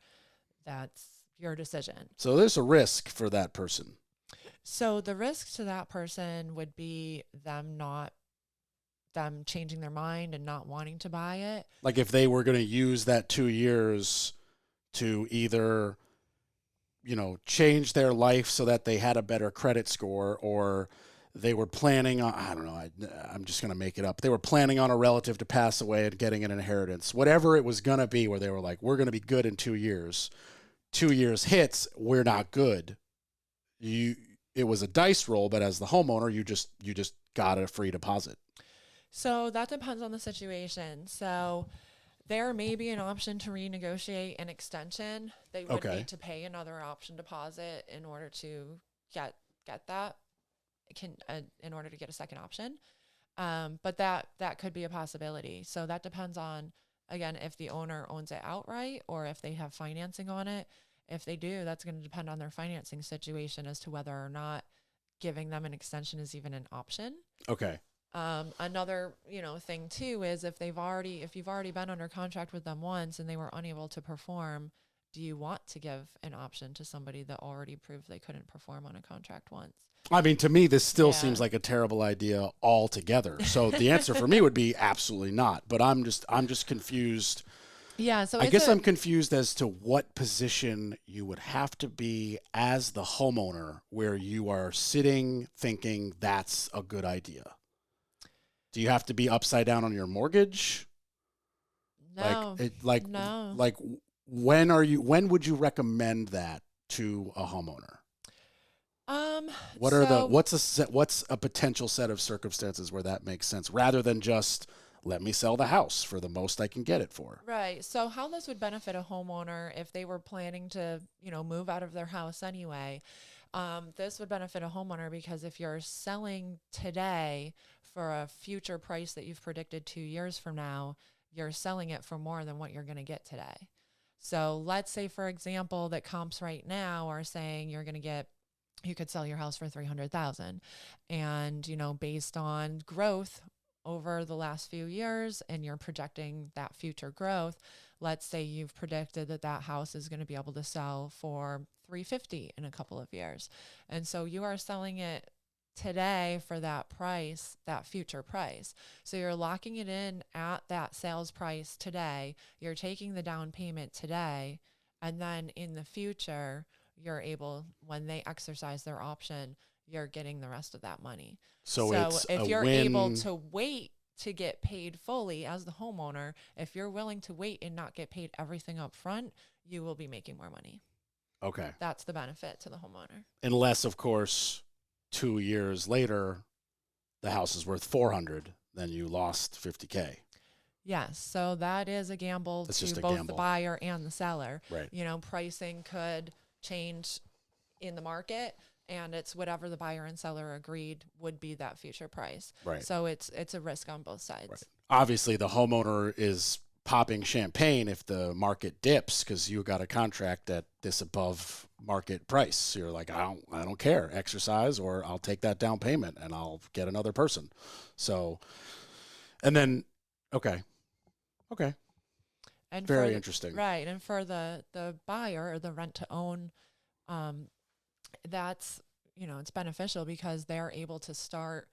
that's your decision. So there's a risk for that person. So the risk to that person would be them changing their mind and not wanting to buy it. Like if they were going to use that 2 years to either, change their life so that they had a better credit score, or they were planning on, I don't know, I'm just going to make it up. They were planning on a relative to pass away and getting an inheritance, whatever it was going to be, where they were like, we're going to be good in 2 years. 2 years hits, we're not good. It was a dice roll, but as the homeowner, you just got a free deposit. So that depends on the situation. So there may be an option to renegotiate an extension. They would need to pay another option deposit in order to get that, in order to get a second option. But that could be a possibility. So that depends on, again, if the owner owns it outright or if they have financing on it. If they do, that's going to depend on their financing situation as to whether or not giving them an extension is even an option. Okay. Another, thing too is if you've already been under contract with them once and they were unable to perform, do you want to give an option to somebody that already proved they couldn't perform on a contract once? I mean, to me, this still seems like a terrible idea altogether. So the answer for me would be absolutely not. But I'm just confused. Yeah, so I guess I'm confused as to what position you would have to be as the homeowner where you are sitting thinking that's a good idea. Do you have to be upside down on your mortgage? No. No. Like when would you recommend that to a homeowner? What's a potential set of circumstances where that makes sense rather than just let me sell the house for the most I can get it for? Right. So how this would benefit a homeowner if they were planning to, move out of their house anyway. This would benefit a homeowner because if you're selling today for a future price that you've predicted 2 years from now, you're selling it for more than what you're going to get today. So let's say, for example, that comps right now are saying you could sell your house for $300,000, and, based on growth over the last few years and you're projecting that future growth, let's say you've predicted that house is going to be able to sell for $350,000 in a couple of years. And so you are selling it today for that price, that future price. So you're locking it in at that sales price today. You're taking the down payment today. And then in the future, you're able, when they exercise their option, you're getting the rest of that money. So it's if a you're win. able to wait to get paid fully as the homeowner, if you're willing to wait and not get paid everything up front, you will be making more money. Okay. That's the benefit to the homeowner. Unless, of course, 2 years later, the house is worth $400,000, then you lost $50,000. Yes. So that is a gamble to both the buyer and the seller. Right. Pricing could change in the market, and it's whatever the buyer and seller agreed would be that future price. Right. So it's a risk on both sides. Right. Obviously, the homeowner is popping champagne if the market dips because you got a contract at this above market price. So you're like, I don't care, exercise, or I'll take that down payment and I'll get another person. So, and then, okay. And very interesting. Right. And for the buyer or the rent to own that's, it's beneficial because they're able to start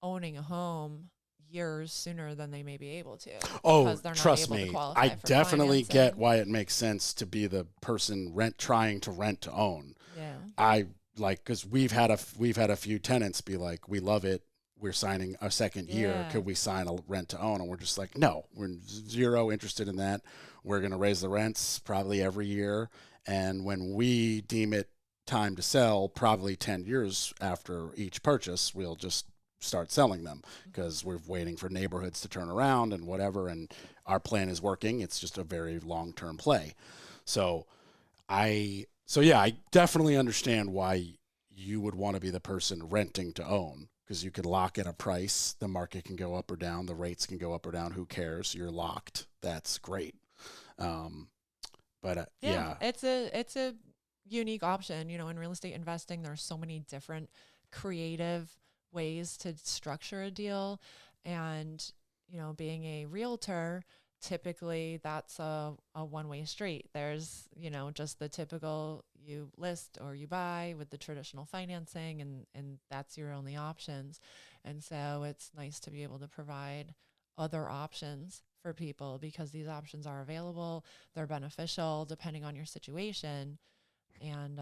owning a home years sooner than they may be able to. Oh, because they're not trust able to me, qualify I for definitely get financing. why it makes sense to be the person trying to rent to own. Yeah. I like, because we've had a few tenants be like, we love it, we're signing a second year, Yeah. could we sign a rent to own? And we're just like, no, we're zero interested in that. We're going to raise the rents probably every year, and when we deem it time to sell, probably 10 years after each purchase, we'll just start selling them because we're waiting for neighborhoods to turn around and whatever, and our plan is working. It's just a very long-term play. So yeah, I definitely understand why you would want to be the person renting to own, because you can lock in a price. The market can go up or down. The rates can go up or down. Who cares? You're locked. That's great. Yeah. It's a unique option. In real estate investing, there's so many different creative ways to structure a deal. And, being a realtor, typically that's a one-way street. There's, just the typical, you list or you buy with the traditional financing, and that's your only options. And so it's nice to be able to provide other options for people because these options are available. They're beneficial depending on your situation. And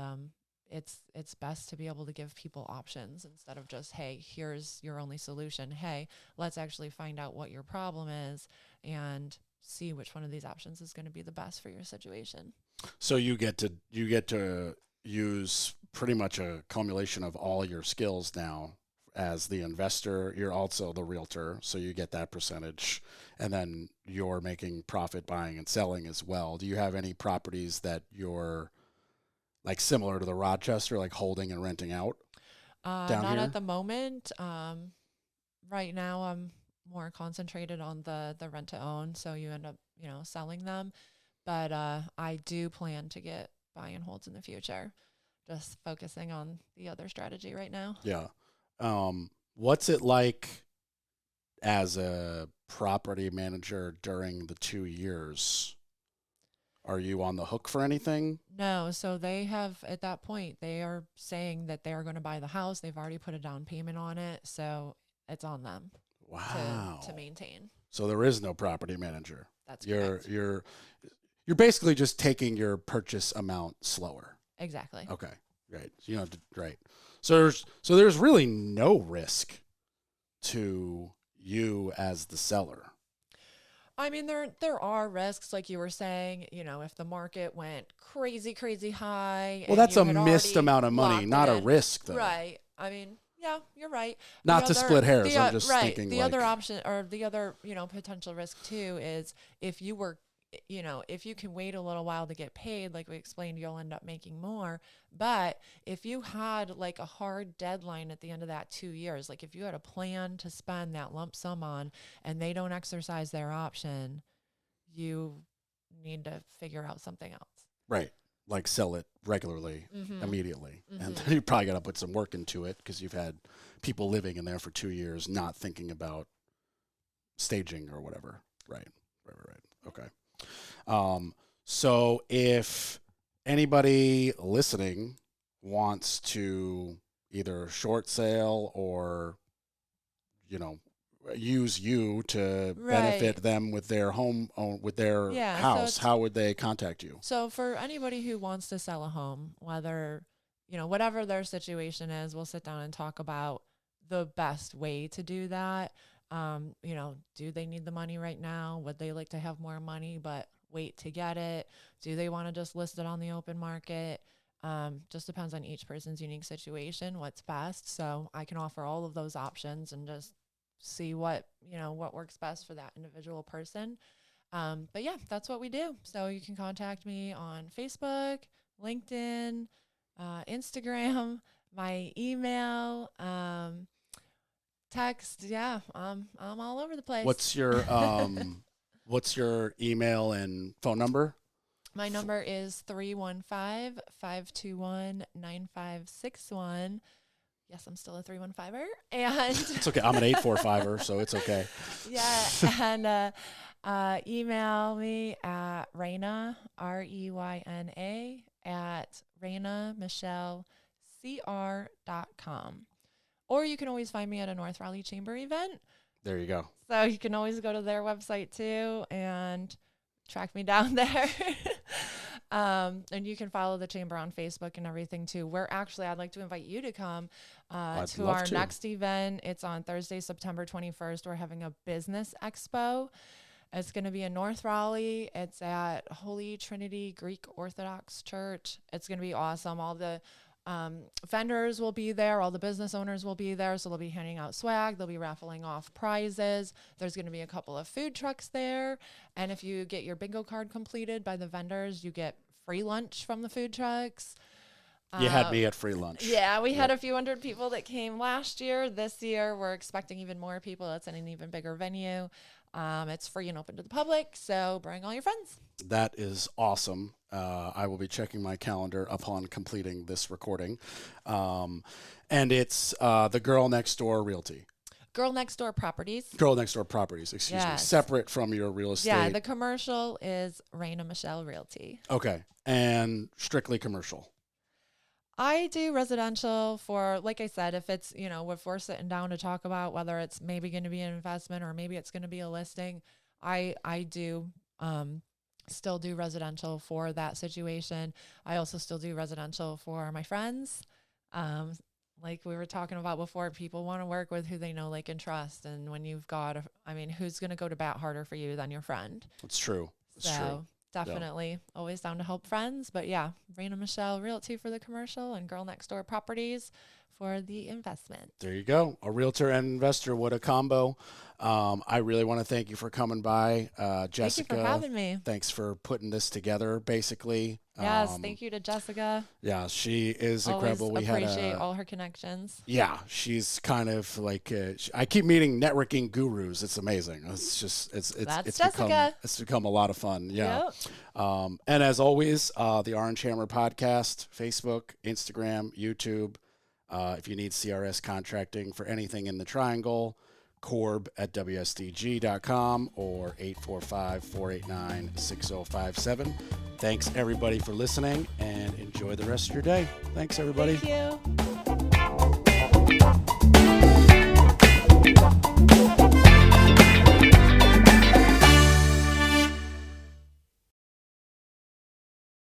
it's best to be able to give people options instead of just, hey, here's your only solution. Hey, let's actually find out what your problem is and see which one of these options is going to be the best for your situation. So you get to use pretty much a culmination of all your skills now. As the investor, you're also the realtor, so you get that percentage, and then you're making profit buying and selling as well. Do you have any properties that you're like similar to the Rochester, like holding and renting out down Not here? at the moment. Right now I'm more concentrated on the rent to own, so you end up, selling them. But I do plan to get buy and holds in the future. Just focusing on the other strategy right now. Yeah. What's it like as a property manager during the 2 years? Are you on the hook for anything? No. So they have, at that point, they are saying that they are going to buy the house. They've already put a down payment on it. So it's on them Wow. to maintain. So there is no property manager. That's correct. You're basically just taking your purchase amount slower. Exactly. Okay. Right. You know, right. So there's really no risk to you as the seller. I mean, there are risks, like you were saying, if the market went crazy, crazy high. Well, that's a missed amount of money, not a risk, though. Right. I mean, yeah, you're right. Not to split hairs. I'm just right. thinking The other option, or the other, potential risk too, is if you were, if you can wait a little while to get paid, like we explained, you'll end up making more. But if you had like a hard deadline at the end of that 2 years, like if you had a plan to spend that lump sum on and they don't exercise their option, you need to figure out something else. Right. Like sell it regularly, immediately. And then you probably got to put some work into it because you've had people living in there for 2 years not thinking about staging or whatever. Right. Okay. So if anybody listening wants to either short sale or, use you to benefit them with their home, with their house, how would they contact you? So for anybody who wants to sell a home, whether, whatever their situation is, we'll sit down and talk about the best way to do that. Do they need the money right now? Would they like to have more money but wait to get it? Do they want to just list it on the open market? Just depends on each person's unique situation, what's best. So I can offer all of those options and just see what works best for that individual person. But yeah, that's what we do. So you can contact me on Facebook, LinkedIn, Instagram, my email, text. Yeah, I'm all over the place. What's your email and phone number? My number is 315-521-9561. Yes, I'm still a 315er. And it's okay. I'm an 845er, so it's okay. Yeah. And email me at Reyna, Reyna, at ReynaMichelleCR.com. Or you can always find me at a North Raleigh Chamber event. There you go. So you can always go to their website too and track me down there. And you can follow the chamber on Facebook and everything too. I'd like to invite you to come to our next event. It's on Thursday, September 21st. We're having a business expo. It's going to be in North Raleigh. It's at Holy Trinity Greek Orthodox Church. It's going to be awesome. All the vendors will be there. All the business owners will be there. So they'll be handing out swag. They'll be raffling off prizes. There's going to be a couple of food trucks there. And if you get your bingo card completed by the vendors, you get free lunch from the food trucks. You had me at free lunch. Yeah, we had a few hundred people that came last year. This year, we're expecting even more people. It's in an even bigger venue. It's free and open to the public, so bring all your friends. That is awesome. I will be checking my calendar upon completing this recording. And it's the Girl Next Door Realty. Girl Next Door Properties. Girl Next Door Properties, excuse me. Separate from your real estate. Yeah, the commercial is Reyna Michelle Realty. Okay, and strictly commercial. I do residential for, like I said, if it's, if we're sitting down to talk about whether it's maybe going to be an investment or maybe it's going to be a listing, I do still do residential for that situation. I also still do residential for my friends. Like we were talking about before, people want to work with who they know, like, and trust. And when you've got, who's going to go to bat harder for you than your friend? It's true. It's true. Definitely always down to help friends. But yeah, Reyna Michelle Realty for the commercial and Girl Next Door Properties for the investment. There you go. A realtor and investor. What a combo. I really want to thank you for coming by. Jessica. Thank you for having me. Thanks for putting this together, basically. Yes, thank you to Jessica. Yeah, she is incredible. We appreciate all her connections. Yeah, she's kind of like I keep meeting networking gurus. It's amazing. It's just it's become a lot of fun. Yeah. Yep. And as always, the Orange Hammer podcast, Facebook, Instagram, YouTube. If you need CRS contracting for anything in the triangle, corb@wsdg.com or 845-489-6057. Thanks, everybody, for listening, and enjoy the rest of your day. Thanks, everybody. Thank you.